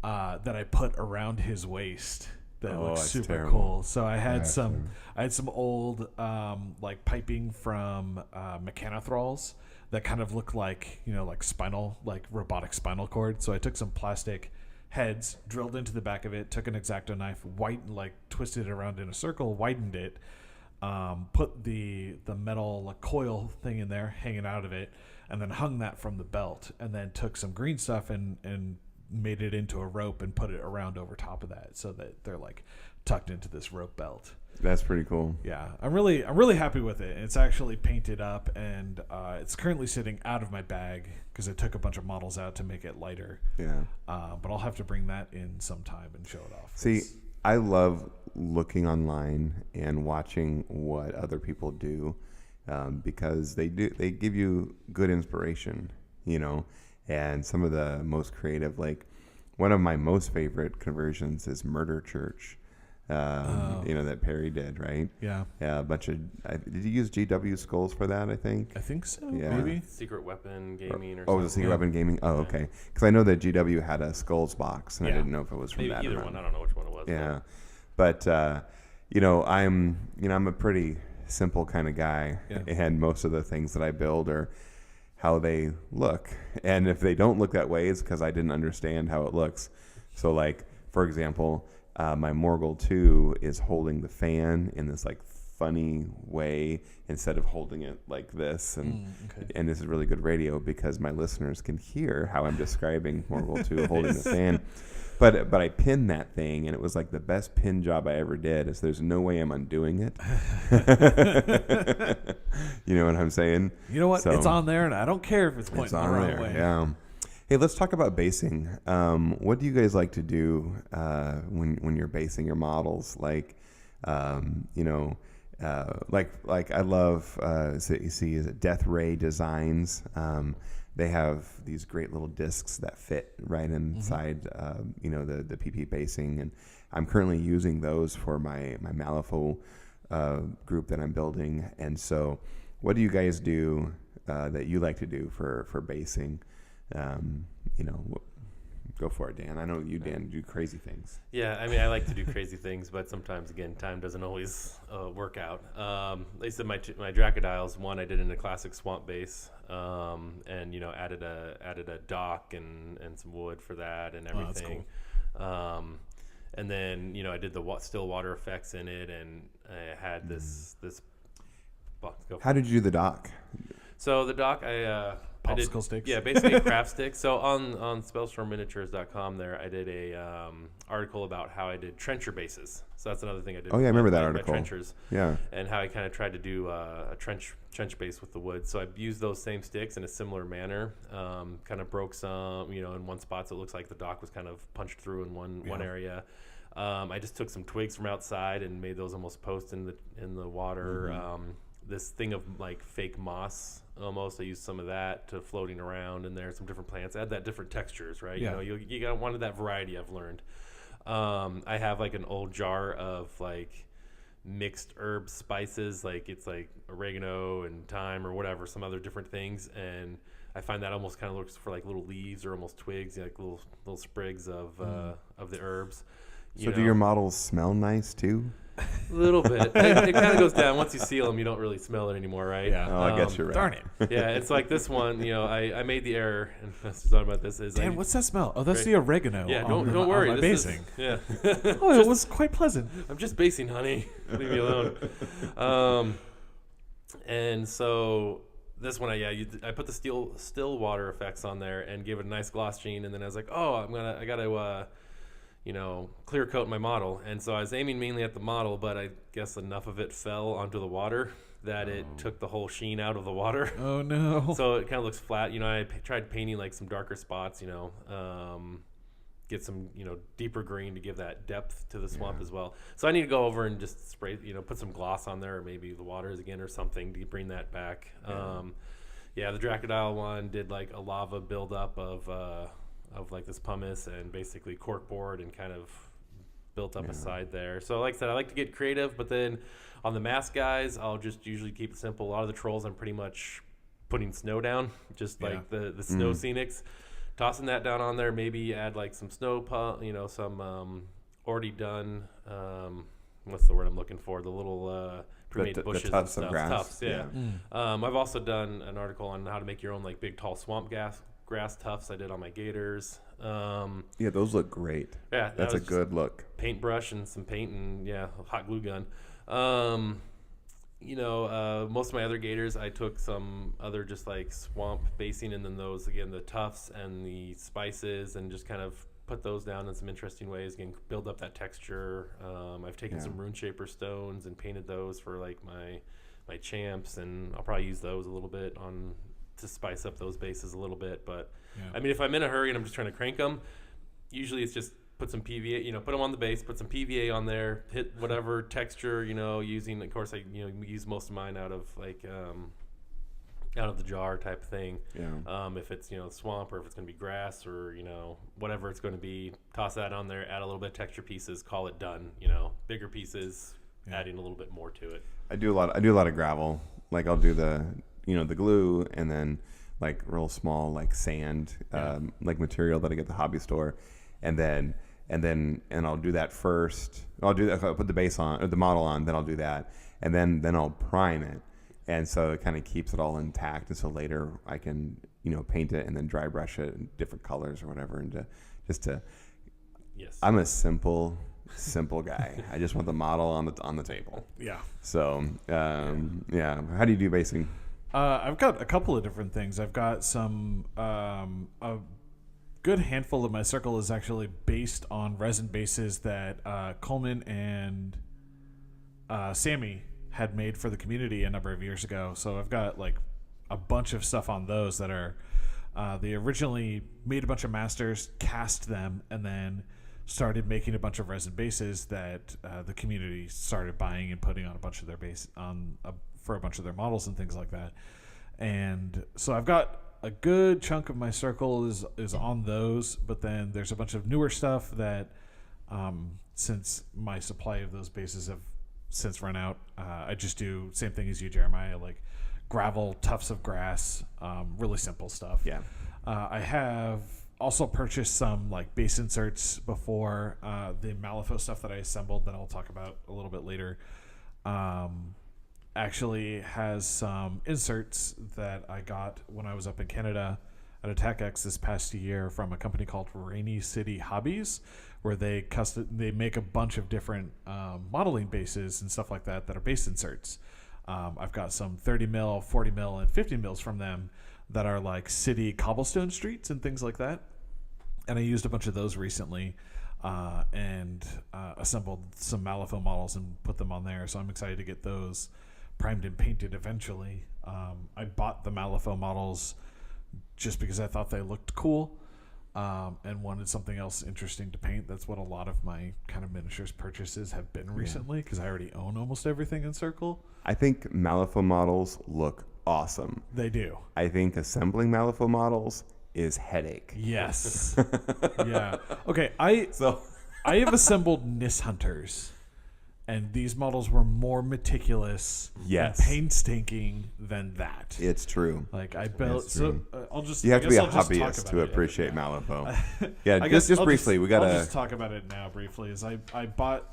that I put around his waist. That looks super terrible. cool. So I had some old like piping from mechanothralls that kind of look like, like spinal, like robotic spinal cord. So I took some plastic heads, drilled into the back of it, took an X-Acto knife, twisted it around in a circle, widened it, put the metal like coil thing in there, hanging out of it, and then hung that from the belt, and then took some green stuff and made it into a rope and put it around over top of that, so that they're like tucked into this rope belt. That's pretty cool. Yeah, I'm really happy with it. It's actually painted up, and it's currently sitting out of my bag because I took a bunch of models out to make it lighter. Yeah. But I'll have to bring that in sometime and show it off. See, I love looking online and watching what other people do, because they give you good inspiration, and some of the most creative, like one of my most favorite conversions is Murder Church. That Perry did, right? Yeah. Yeah, a bunch of. Did you use GW skulls for that? I think so. Yeah. Maybe Secret Weapon Gaming or oh, something. it was a Secret Weapon Gaming. Oh, okay. Because I know that GW had a skulls box, and I Yeah. didn't know if it was from Maybe that. either or not. one. I don't know which one it was. Yeah, but I'm a pretty simple kind of guy, and most of the things that I build are how they look, and if they don't look that way, it's because I didn't understand how it looks. So, like for example. My Morgul 2 is holding the fan in this like funny way instead of holding it like this, and this is really good radio because my listeners can hear how I'm describing Morgul 2 holding the fan. But I pinned that thing, and it was like the best pin job I ever did. Is there's no way I'm undoing it. You know what I'm saying? You know what? So, it's on there, and I don't care if it's pointing the wrong way. Yeah. Hey, let's talk about basing. What do you guys like to do when you're basing your models? Like, like I love is it Death Ray Designs? They have these great little discs that fit right inside, the PP basing, and I'm currently using those for my Malifaux group that I'm building. And so, what do you guys do that you like to do for basing? Go for it, Dan. I know you, Dan, do crazy things. Yeah, I mean, I like to do crazy things, but sometimes, again, time doesn't always work out. Like I said, my Dracodiles, one I did in a classic swamp base, and added a dock and some wood for that and everything. Oh, that's cool. And then I did the still water effects in it, and I had this. How did you do the dock? So the dock, Popsicle sticks. Yeah, basically craft sticks. So on spellstormminiatures.com there, I did a article about how I did trencher bases. So that's another thing I did. Oh yeah, I remember that my article. Trenchers. Yeah. And how I kind of tried to do a trench base with the wood. So I used those same sticks in a similar manner. Kind of broke some, in one spot, so it looks like the dock was kind of punched through in one area. I just took some twigs from outside and made those almost post in the water. This thing of like fake moss almost. I used some of that to floating around in there, some different plants. Add that different textures, right? Yeah. You wanted that variety, I've learned. I have like an old jar of like mixed herb spices, like it's like oregano and thyme or whatever, some other different things, and I find that almost kind of looks for like little leaves or almost twigs, like little sprigs of the herbs. So do your models smell nice too? A little bit. It kind of goes down. Once you seal them, you don't really smell it anymore, right? Yeah. Oh, I guess you're right. Darn it. Yeah, it's like this one. I made the error, and I was talking about this. Dan, what's that smell? Oh, that's the oregano. Yeah, on don't worry. my This basing. yeah. Oh, it was quite pleasant. I'm just basing, honey. Leave me alone. And so this one, I put the still water effects on there and gave it a nice gloss sheen, and then I was like, oh, I gotta clear coat my model. And so I was aiming mainly at the model, but I guess enough of it fell onto the water that it took the whole sheen out of the water. Oh no. So it kind of looks flat. I tried painting like some darker spots, get some, deeper green to give that depth to the swamp as well. So I need to go over and just spray, put some gloss on there, or maybe the waters again or something to bring that back. The Dracodile one did like a lava buildup of like this pumice and basically corkboard, and kind of built up a side there. So like I said, I like to get creative, but then on the mask guys, I'll just usually keep it simple. A lot of the trolls, I'm pretty much putting snow down, just like the snow scenics. Tossing that down on there, maybe add like some snow, some already done. What's the word I'm looking for? The little pre-made bushes the tufts and of stuff. grass. Tufts, yeah. I've also done an article on how to make your own like big tall swamp grass tufts. I did on my gators. Yeah, those look great. Yeah, that's a good look. Paintbrush and some paint and hot glue gun. Most of my other gators, I took some other just like swamp basing, and then those again, the tufts and the spices, and just kind of put those down in some interesting ways. Again, build up that texture. I've taken some rune shaper stones and painted those for like my champs, and I'll probably use those a little bit to spice up those bases a little bit. But I mean, if I'm in a hurry and I'm just trying to crank them, usually it's just put some PVA, put them on the base, put some PVA on there, hit whatever texture, using, of course, I, use most of mine out of like, out of the jar type thing. Yeah. If it's, swamp, or if it's going to be grass, or, whatever it's going to be, toss that on there, add a little bit of texture pieces, call it done, bigger pieces, adding a little bit more to it. I do a lot of gravel. Like I'll do the glue, and then like real small, like sand, like material that I get at the hobby store. And I'll do that first. I'll put the base on, or the model on, then I'll do that. And then I'll prime it. And so it kind of keeps it all intact. And so later I can, paint it and then dry brush it in different colors or whatever. And Yes. I'm a simple guy. I just want the model on the table. Yeah. So, how do you do basing? I've got a couple of different things. I've got some, a good handful of my circle is actually based on resin bases that Coleman and Sammy had made for the community a number of years ago. So I've got like a bunch of stuff on those that are they originally made a bunch of masters, cast them, and then started making a bunch of resin bases that the community started buying and putting on a bunch of their base for a bunch of their models and things like that. And so I've got a good chunk of my circle is on those, but then there's a bunch of newer stuff that since my supply of those bases have since run out, I just do same thing as you, Jeremiah, like gravel, tufts of grass, really simple stuff. Yeah. I have also purchased some like base inserts before, the Malifaux stuff that I assembled that I'll talk about a little bit later. Actually has some inserts that I got when I was up in Canada at AttackX this past year from a company called Rainy City Hobbies, where they make a bunch of different modeling bases and stuff like that are base inserts. I've got some 30 mil, 40 mil, and 50 mils from them that are like city cobblestone streets and things like that. And I used a bunch of those recently and assembled some Malifaux models and put them on there. So I'm excited to get those primed and painted eventually. I bought the Malifaux models just because I thought they looked cool and wanted something else interesting to paint. That's what a lot of my kind of miniatures purchases have been recently, because I already own almost everything in Circle. I think Malifaux models look awesome. They do. I think assembling Malifaux models is headache. Yes. Yeah. Okay, I have assembled Nis Hunters, and these models were more meticulous and painstaking than that. It's true. Like I built, so I'll just. You have to be a I'll hobbyist to appreciate Malifaux. Yeah, just briefly. We gotta I'll just talk about it now briefly. Is I bought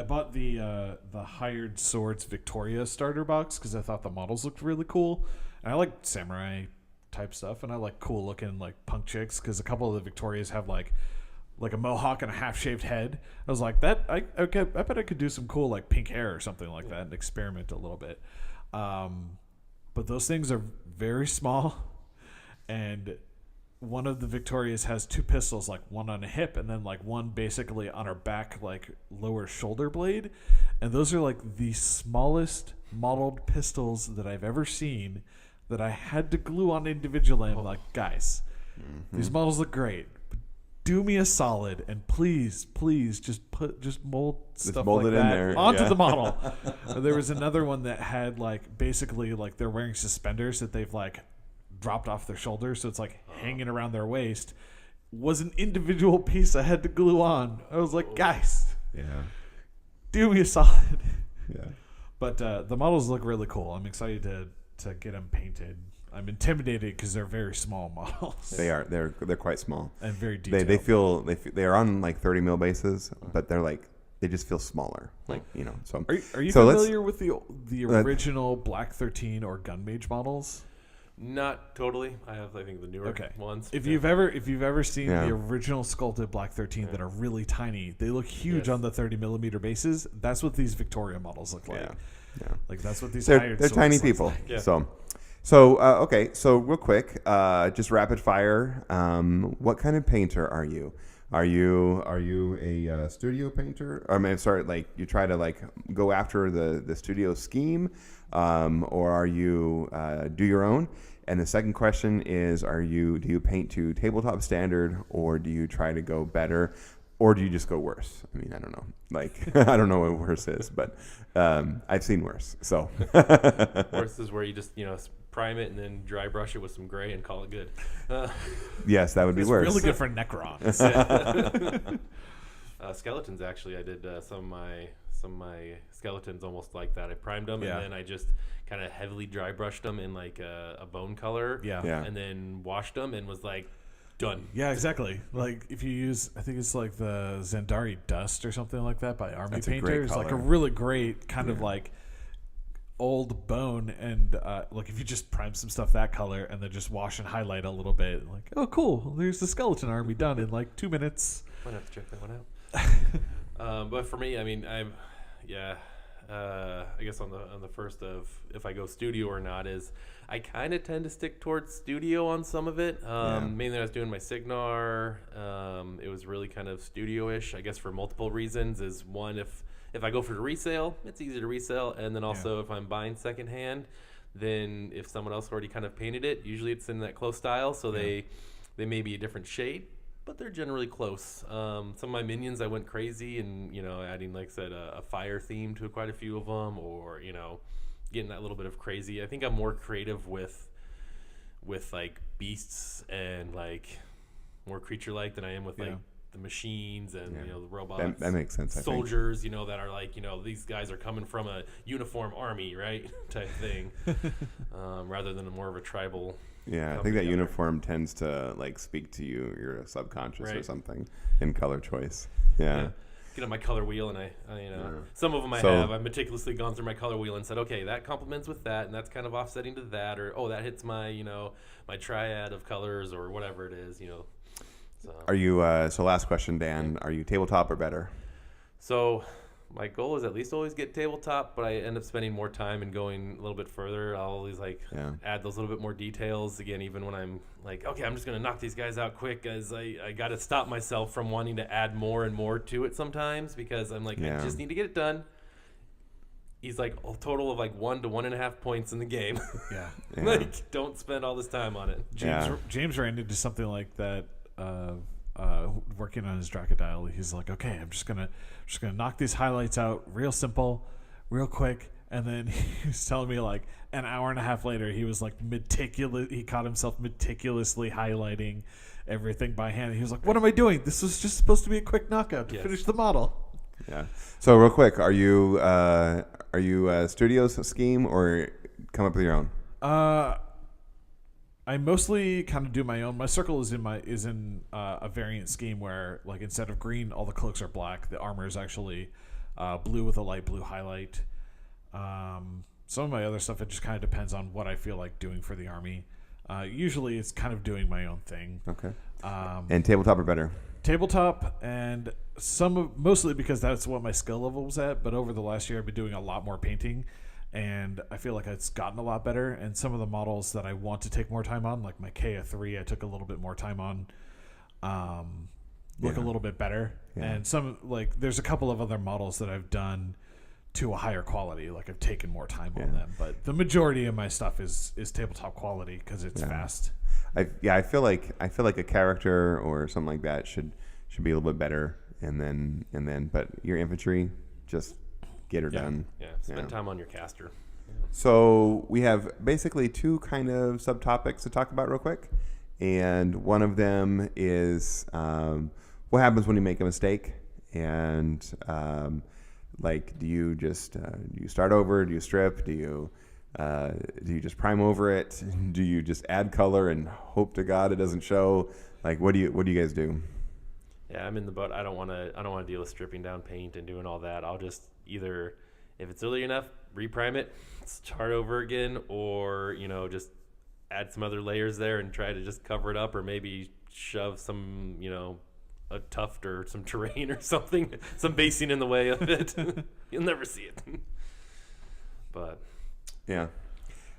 I bought the Hired Swords Victoria starter box because I thought the models looked really cool. And I like samurai type stuff, and I like cool looking like punk chicks because a couple of the Victorias have like a mohawk and a half shaved head. I was like, that I bet I could do some cool like pink hair or something like that and experiment a little bit. But those things are very small, and one of the Victorias has 2 pistols, like one on a hip and then like one basically on her back, like lower shoulder blade. And those are like the smallest modeled pistols that I've ever seen that I had to glue on individually. I'm like, guys, these models look great. But do me a solid and please just mold stuff mold like it in that there. onto Yeah. the model. There was another one that had like basically like they're wearing suspenders that they've like dropped off their shoulders, so it's like hanging around their waist. Was an individual piece I had to glue on. I was like, guys, Yeah. do me a solid. Yeah. But the models look really cool. I'm excited to get them painted. I'm intimidated because they're very small models. They are. They're quite small. And very detailed. They are on like 30 mil bases, but they just feel smaller. Like, you know. So Are you so familiar with the original Black 13 or Gun Mage models? Not totally. I have, I think, the newer ones. If you've ever seen Yeah. the original sculpted Black 13 that are really tiny, they look huge on the 30 millimeter bases. That's what these Victoria models look like. Yeah. Like that's what these They're hired tiny swords look people. like. Yeah. So okay. So real quick, just rapid fire. What kind of painter are you? Are you a studio painter? I mean, sorry, like you try to like go after the studio scheme, or are you do your own? And the second question is, do you paint to tabletop standard, or do you try to go better, or do you just go worse? I mean, I don't know. Like, I don't know what worse is, but I've seen worse. So Worse is where you just prime it and then dry brush it with some gray and call it good. yes, that would be It's worse. really good for Necrons. Skeletons, actually, I did some of my skeletons almost like that. I primed them Yeah. and then I just kind of heavily dry brushed them in like a bone color. Yeah. And then washed them and was like, done. Yeah, exactly. Like if you use, I think it's like the Zandari Dust or something like that by Army That's a great Painter. It's like a color. really great kind of like old bone, and like if you just prime some stuff that color and then just wash and highlight a little bit, like, oh cool, there's the skeleton army done in like 2 minutes. Might have to check that one out. But for me, I mean, I guess on the first of if I go studio or not is I kind of tend to stick towards studio on some of it. Mainly I was doing my Signar. It was really kind of studio-ish, I guess, for multiple reasons. Is one, if I go for the resale, it's easy to resell, and then also if I'm buying secondhand, then if someone else already kind of painted it, usually it's in that close style, so they may be a different shade, but they're generally close. Some of my minions, I went crazy and adding, like I said, a fire theme to quite a few of them, or getting that little bit of crazy. I think I'm more creative with like beasts and like more creature like than I am with like the machines and the robots. That makes sense. I think. Soldiers, that are like these guys are coming from a uniform army, right? type thing, rather than more of a tribal. Yeah, I think that uniform tends to like speak to you, your subconscious or something in color choice. Yeah. Get on my color wheel and I some of them I've meticulously gone through my color wheel and said, okay, that complements with that, and that's kind of offsetting to that, or that hits my my triad of colors or whatever it is. So Are you? So last question, Dan. Are you tabletop or better? So my goal is at least always get tabletop, but I end up spending more time and going a little bit further. I'll always add those little bit more details. Again, even when I'm like, okay, I'm just going to knock these guys out quick, as I got to stop myself from wanting to add more and more to it sometimes, because I'm like, I just need to get it done. He's like a total of like 1 to 1.5 points in the game. Like, don't spend all this time on it. James ran into something like that. Working on his Dracodile, he's like, okay, I'm just gonna knock these highlights out real simple, real quick, and then he was telling me like an hour and a half later he was like he caught himself meticulously highlighting everything by hand. He was like, what am I doing? This was just supposed to be a quick knockout to finish the model. Yeah. So real quick, are you studios scheme or come up with your own? I mostly kind of do my own. My circle is in a variant scheme where, like, instead of green, all the cloaks are black. The armor is actually blue with a light blue highlight. Some of my other stuff, it just kind of depends on what I feel like doing for the army. Usually it's kind of doing my own thing. Okay. And tabletop or better? Tabletop, and mostly because that's what my skill level was at, but over the last year I've been doing a lot more painting, and I feel like it's gotten a lot better, and some of the models that I want to take more time on, like my KA3, I took a little bit more time on, look a little bit better. Yeah. And some, like, there's a couple of other models that I've done to a higher quality, like I've taken more time on them, but the majority of my stuff is tabletop quality because it's fast. I feel like a character or something like that should be a little bit better, and then but your infantry, just get her done. Yeah, spend time on your caster. So we have basically two kind of subtopics to talk about real quick, and one of them is what happens when you make a mistake, and like, do you just do you start over? Do you strip? Do you just prime over it? Do you just add color and hope to God it doesn't show? Like, what do you guys do? Yeah, I'm in the boat. I don't want to deal with stripping down paint and doing all that. I'll just either, if it's early enough, reprime it, start over again, or just add some other layers there and try to just cover it up, or maybe shove some a tuft or some terrain or something, some basing in the way of it. You'll never see it. But yeah,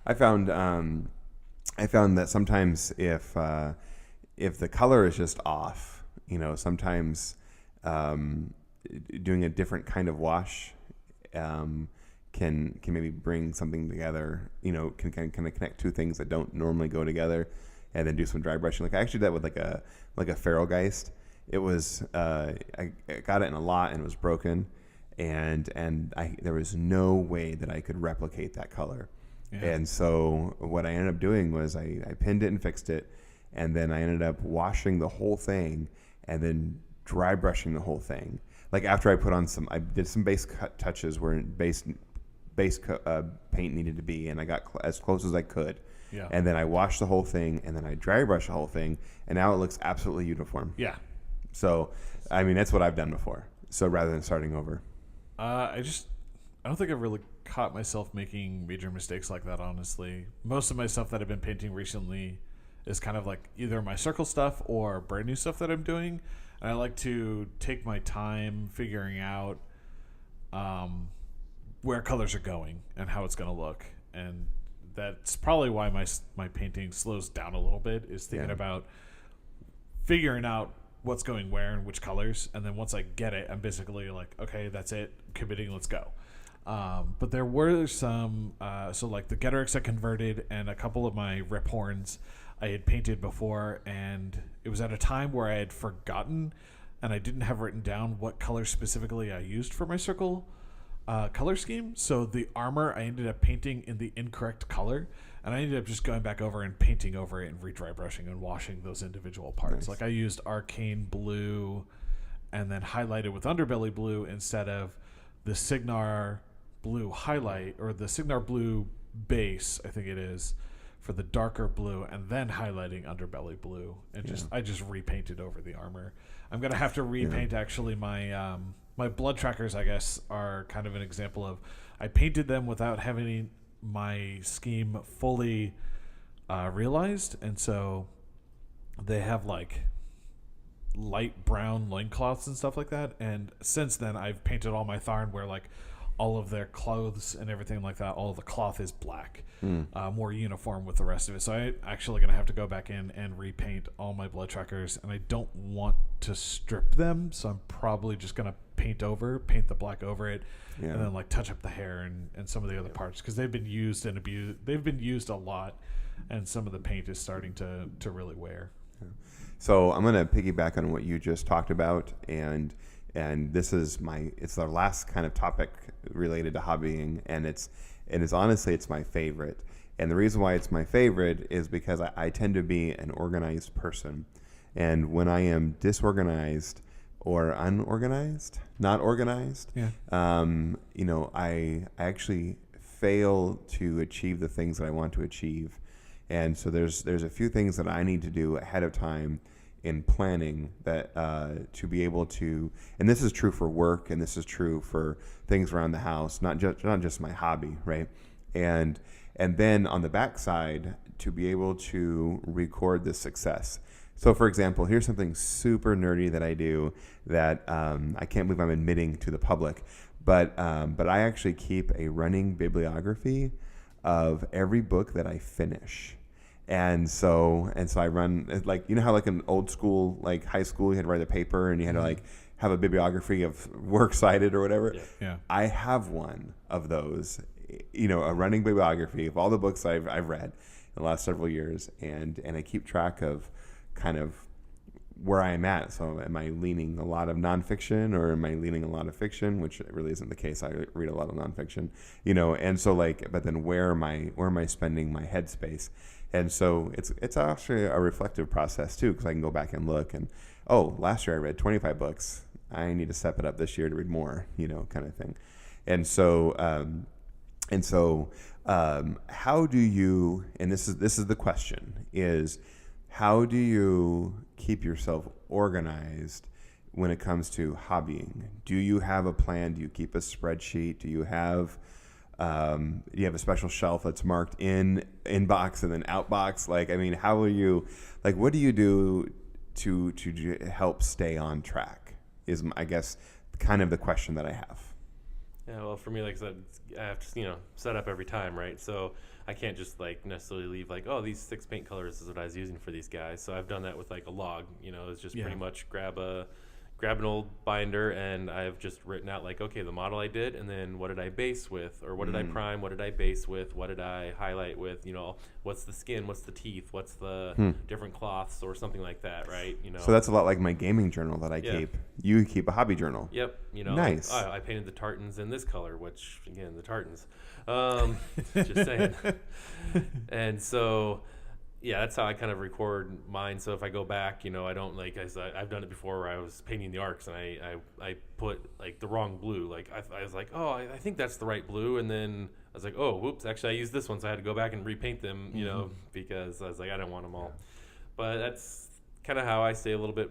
I found that sometimes if the color is just off, sometimes doing a different kind of wash can maybe bring something together. Can kind of connect two things that don't normally go together, and then do some dry brushing. Like I actually did that with like a Feralgeist. It was I got it in a lot and it was broken, and there was no way that I could replicate that color. Yeah. And so what I ended up doing was I pinned it and fixed it, and then I ended up washing the whole thing and then dry brushing the whole thing. Like after I did some base cut touches where base paint needed to be, and I got as close as I could. Yeah. And then I washed the whole thing, and then I dry brushed the whole thing, and now it looks absolutely uniform. Yeah. So, I mean, that's what I've done before. So rather than starting over. I don't think I've really caught myself making major mistakes like that, honestly. Most of my stuff that I've been painting recently is kind of like either my circle stuff or brand new stuff that I'm doing. And I like to take my time figuring out where colors are going and how it's going to look. And that's probably why my painting slows down a little bit, is thinking about figuring out what's going where and which colors, and then once I get it, I'm basically like, okay, that's it, committing, let's go. But there were some, so like the Getrix I converted, and a couple of my rip horns I had painted before, and it was at a time where I had forgotten, and I didn't have written down what color specifically I used for my circle color scheme. So the armor I ended up painting in the incorrect color, and I ended up just going back over and painting over it and re-dry brushing and washing those individual parts. Nice. Like I used arcane blue and then highlighted with underbelly blue instead of the Signar blue highlight, or the Signar blue base, I think it is, for the darker blue, and then highlighting underbelly blue. And I just repainted over the armor. I'm going to have to repaint actually my my blood trackers, I guess, are kind of an example of, I painted them without having my scheme fully realized, and so they have like light brown loincloths and stuff like that. And since then, I've painted all my Tharn where like all of their clothes and everything like that, all of the cloth is black, more uniform with the rest of it. So I'm actually going to have to go back in and repaint all my blood trackers, and I don't want to strip them, so I'm probably just going to paint the black over it, and then like touch up the hair and some of the other parts, because they've been used and abused. They've been used a lot, and some of the paint is starting to really wear. So I'm going to piggyback on what you just talked about, and this is it's our last kind of topic related to hobbying, and it's honestly, it's my favorite. And the reason why it's my favorite is because I tend to be an organized person, and when I am disorganized or unorganized, not organized, I actually fail to achieve the things that I want to achieve. And so there's a few things that I need to do ahead of time in planning that to be able to, and this is true for work, and this is true for things around the house, not just my hobby, right? And then on the backside, to be able to record the success. So, for example, here's something super nerdy that I do that I can't believe I'm admitting to the public, but I actually keep a running bibliography of every book that I finish. And so I run, like, you know how like in old school, like high school, you had to write a paper and you had to like have a bibliography of works cited or whatever. Yeah. I have one of those, you know, a running bibliography of all the books I've read in the last several years, and I keep track of kind of where I am at. So am I leaning a lot of nonfiction, or am I leaning a lot of fiction, which really isn't the case. I read a lot of nonfiction, you know, and so like, but then where am I spending my headspace? And so it's actually a reflective process too, because I can go back and look and, oh, last year I read 25 books. I need to step it up this year to read more, you know, kind of thing. And so how do you, and this is the question, is how do you keep yourself organized when it comes to hobbying? Do you have a plan? Do you keep a spreadsheet? Do you have a special shelf that's marked inbox and then outbox? Like, I mean, how are you, like, what do you do to help stay on track is, I guess, kind of the question that I have. Yeah, well, for me, like I said, I have to, set up every time, right? So I can't just like necessarily leave like, oh, these 6 paint colors is what I was using for these guys. So I've done that with like a log. It's just pretty much grab an old binder, and I've just written out like, okay, the model I did, and then what did I base with, or what did I prime, what did I base with, what did I highlight with, what's the skin, what's the teeth, what's the different cloths, or something like that, right? So that's a lot like my gaming journal that I keep. You keep a hobby journal. Yep. Nice. I painted the tartans in this color, which again, the tartans. Just saying. And so. Yeah, that's how I kind of record mine. So if I go back, I don't I've done it before where I was painting the arcs and I put like the wrong blue. Like I was like, oh, I think that's the right blue, and then I was like, oh, whoops, actually I used this one, so I had to go back and repaint them, because I was like, I didn't want them all. But that's kind of how I stay a little bit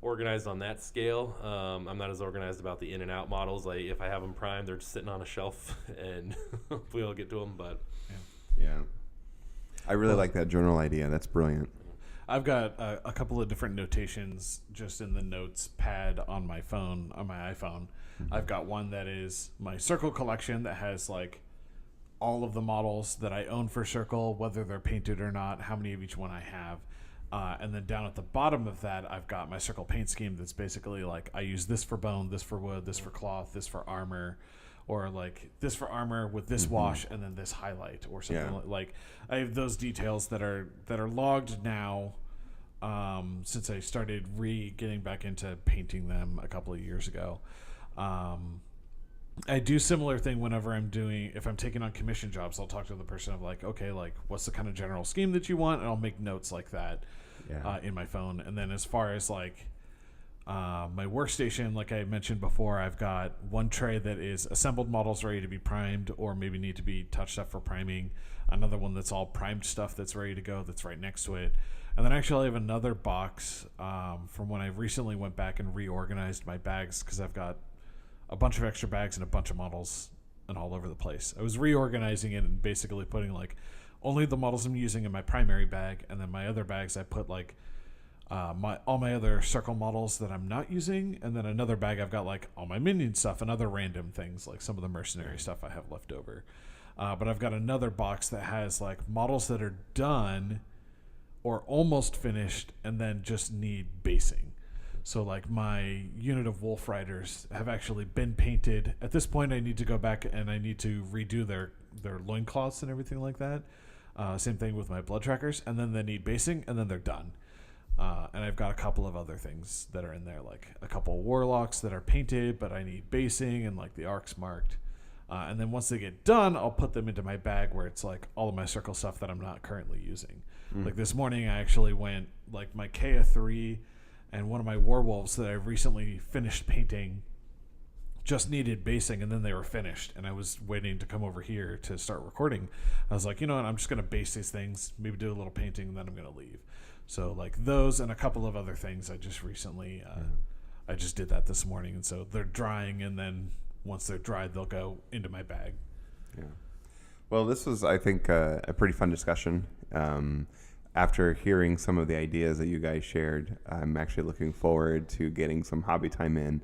organized on that scale. I'm not as organized about the in and out models. Like if I have them primed, they're just sitting on a shelf, and hopefully I'll get to them. But yeah. I really like that journal idea. That's brilliant. I've got a couple of different notations just in the notes pad on my phone, on my iPhone. Mm-hmm. I've got one that is my Circle collection that has like all of the models that I own for Circle, whether they're painted or not, how many of each one I have. And then down at the bottom of that, I've got my Circle paint scheme that's basically like I use this for bone, this for wood, this for cloth, this for armor. Or like this for armor with this wash and then this highlight or something like I have those details that are logged now since I started getting back into painting them a couple of years ago. I do similar thing whenever if I'm taking on commission jobs. I'll talk to the person of like, okay, like what's the kind of general scheme that you want, and I'll make notes like that in my phone. And then as far as like my workstation, like I mentioned before, I've got one tray that is assembled models ready to be primed or maybe need to be touched up for priming. Another one that's all primed stuff that's ready to go that's right next to it. And then actually I have another box from when I recently went back and reorganized my bags because I've got a bunch of extra bags and a bunch of models and all over the place. I was reorganizing it and basically putting like only the models I'm using in my primary bag, and then my other bags I put like all my other Circle models that I'm not using, and then another bag I've got like all my minion stuff and other random things like some of the mercenary stuff I have left over. But I've got another box that has like models that are done or almost finished and then just need basing. So like my unit of Wolf Riders have actually been painted. At this point I need to go back and I need to redo their loincloths and everything like that. Same thing with my blood trackers, and then they need basing and then they're done. And I've got a couple of other things that are in there, like a couple of warlocks that are painted, but I need basing and like the arcs marked. And then once they get done, I'll put them into my bag where it's like all of my Circle stuff that I'm not currently using. Like this morning, I actually went like my Kea 3 and one of my werewolves that I recently finished painting just needed basing, and then they were finished. And I was waiting to come over here to start recording. I was like, you know what? I'm just going to base these things, maybe do a little painting, and then I'm going to leave. So like those and a couple of other things I just recently I just did that this morning, and so they're drying, and then once they're dried they'll go into my bag. Yeah. Well, this was, I think, a pretty fun discussion. After hearing some of the ideas that you guys shared, I'm actually looking forward to getting some hobby time in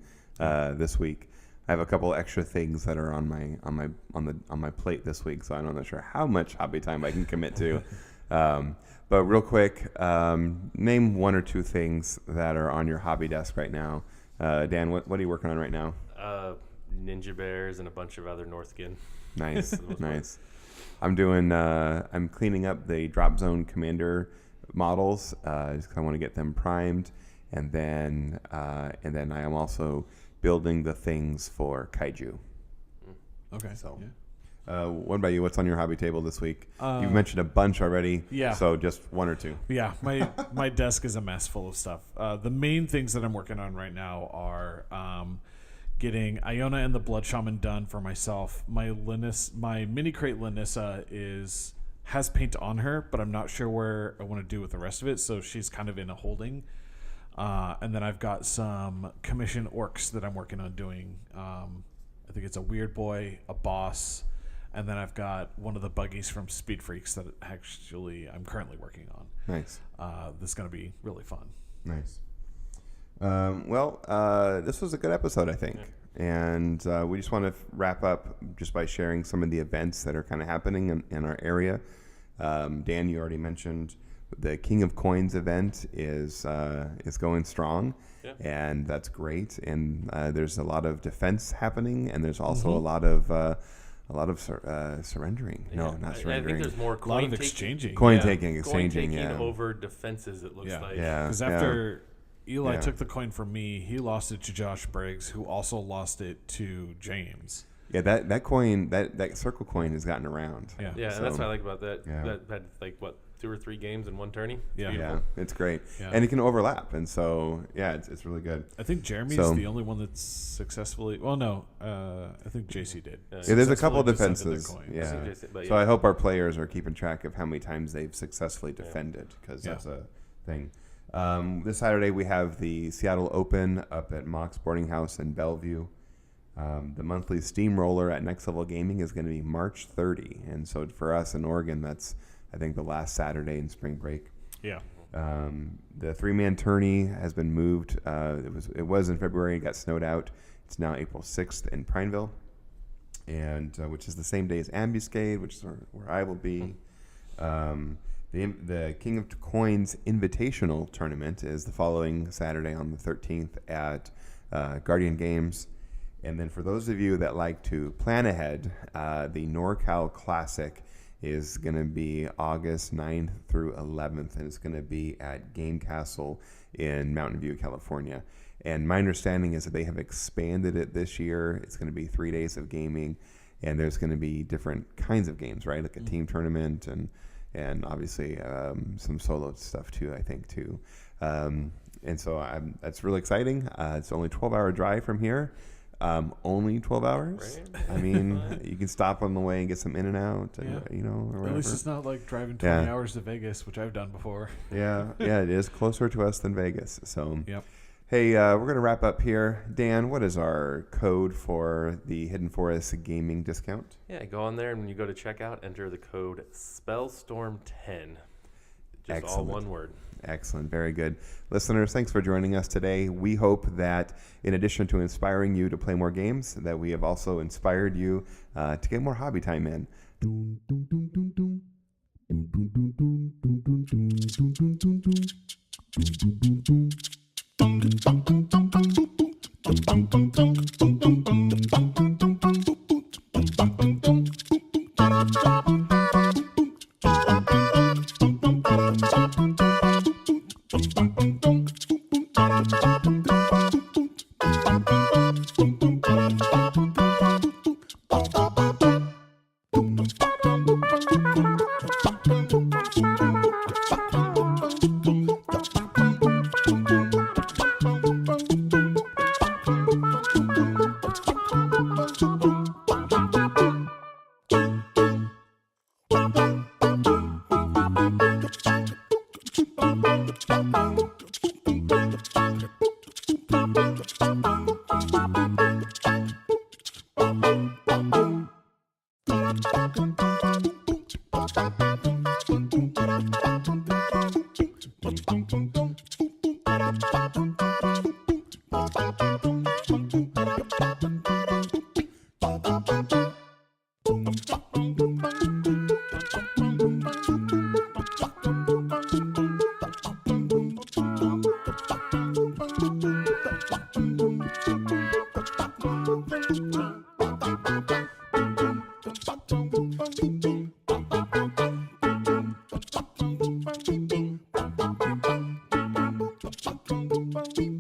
this week. I have a couple extra things that are on my plate this week, so I'm not sure how much hobby time I can commit to. But real quick, name one or two things that are on your hobby desk right now. Dan, what are you working on right now? Ninja bears and a bunch of other Northkin. Nice, nice. I'm cleaning up the Drop Zone Commander models. Just 'cause I want to get them primed, and then I am also building the things for Kaiju. Okay. So, yeah. What about you? What's on your hobby table this week? You've mentioned a bunch already. Yeah. So just one or two. Yeah, my desk is a mess full of stuff. The main things that I'm working on right now are getting Iona and the Blood Shaman done for myself. My mini crate Lanissa has paint on her, but I'm not sure where I want to do with the rest of it, so she's kind of in a holding. And then I've got some commission orcs that I'm working on doing. I think it's a weird boy, a boss, and then I've got one of the buggies from Speed Freaks that actually I'm currently working on. Nice. This is going to be really fun. Nice. This was a good episode, I think. Yeah. And we just want to wrap up just by sharing some of the events that are kind of happening in our area. Dan, you already mentioned the King of Coins event is going strong, and that's great. And there's a lot of defense happening, and there's also a lot of surrendering. Yeah. No, not surrendering. I think there's more a lot of exchanging. Exchanging, coin taking over defenses, it looks like. Yeah. Because after Eli took the coin from me, he lost it to Josh Briggs, who also lost it to James. Yeah, that coin, that circle coin has gotten around. Yeah, and that's what I like about that. Yeah. That had like 2 or 3 games in one tourney. Yeah, it's great, and it can overlap, and so it's really good. I think Jeremy's the only one that's successfully. Well, no, I think JC did. Yeah, there's a couple of defenses. Yeah, so I hope our players are keeping track of how many times they've successfully defended, because that's a thing. This Saturday we have the Seattle Open up at Mox Boarding House in Bellevue. The monthly Steamroller at Next Level Gaming is going to be March 30, and so for us in Oregon, that's I think the last Saturday in spring break. Yeah. The 3-man tourney has been moved. It was in February. It got snowed out. It's now April 6th in Prineville, and which is the same day as Ambuscade, which is where I will be. The King of Coins Invitational Tournament is the following Saturday on the 13th at Guardian Games. And then for those of you that like to plan ahead, the NorCal Classic is going to be August 9th through 11th, and it's going to be at Game Castle in Mountain View, California. And my understanding is that they have expanded it this year. It's going to be 3 days of gaming, and there's going to be different kinds of games, right? Like a team tournament and obviously some solo stuff too, I think too. And so that's really exciting. It's only a 12-hour drive from here. Only 12 hours. Right. I mean, you can stop on the way and get some in and out, or whatever. At least it's not like driving 20 hours to Vegas, which I've done before. Yeah, it is closer to us than Vegas. So, Hey, we're going to wrap up here. Dan, what is our code for the Hidden Forest gaming discount? Yeah, go on there, and when you go to checkout, enter the code Spellstorm10. Just all one word. Excellent. Very good. Listeners, thanks for joining us today. We hope that in addition to inspiring you to play more games, that we have also inspired you to get more hobby time in. Bye.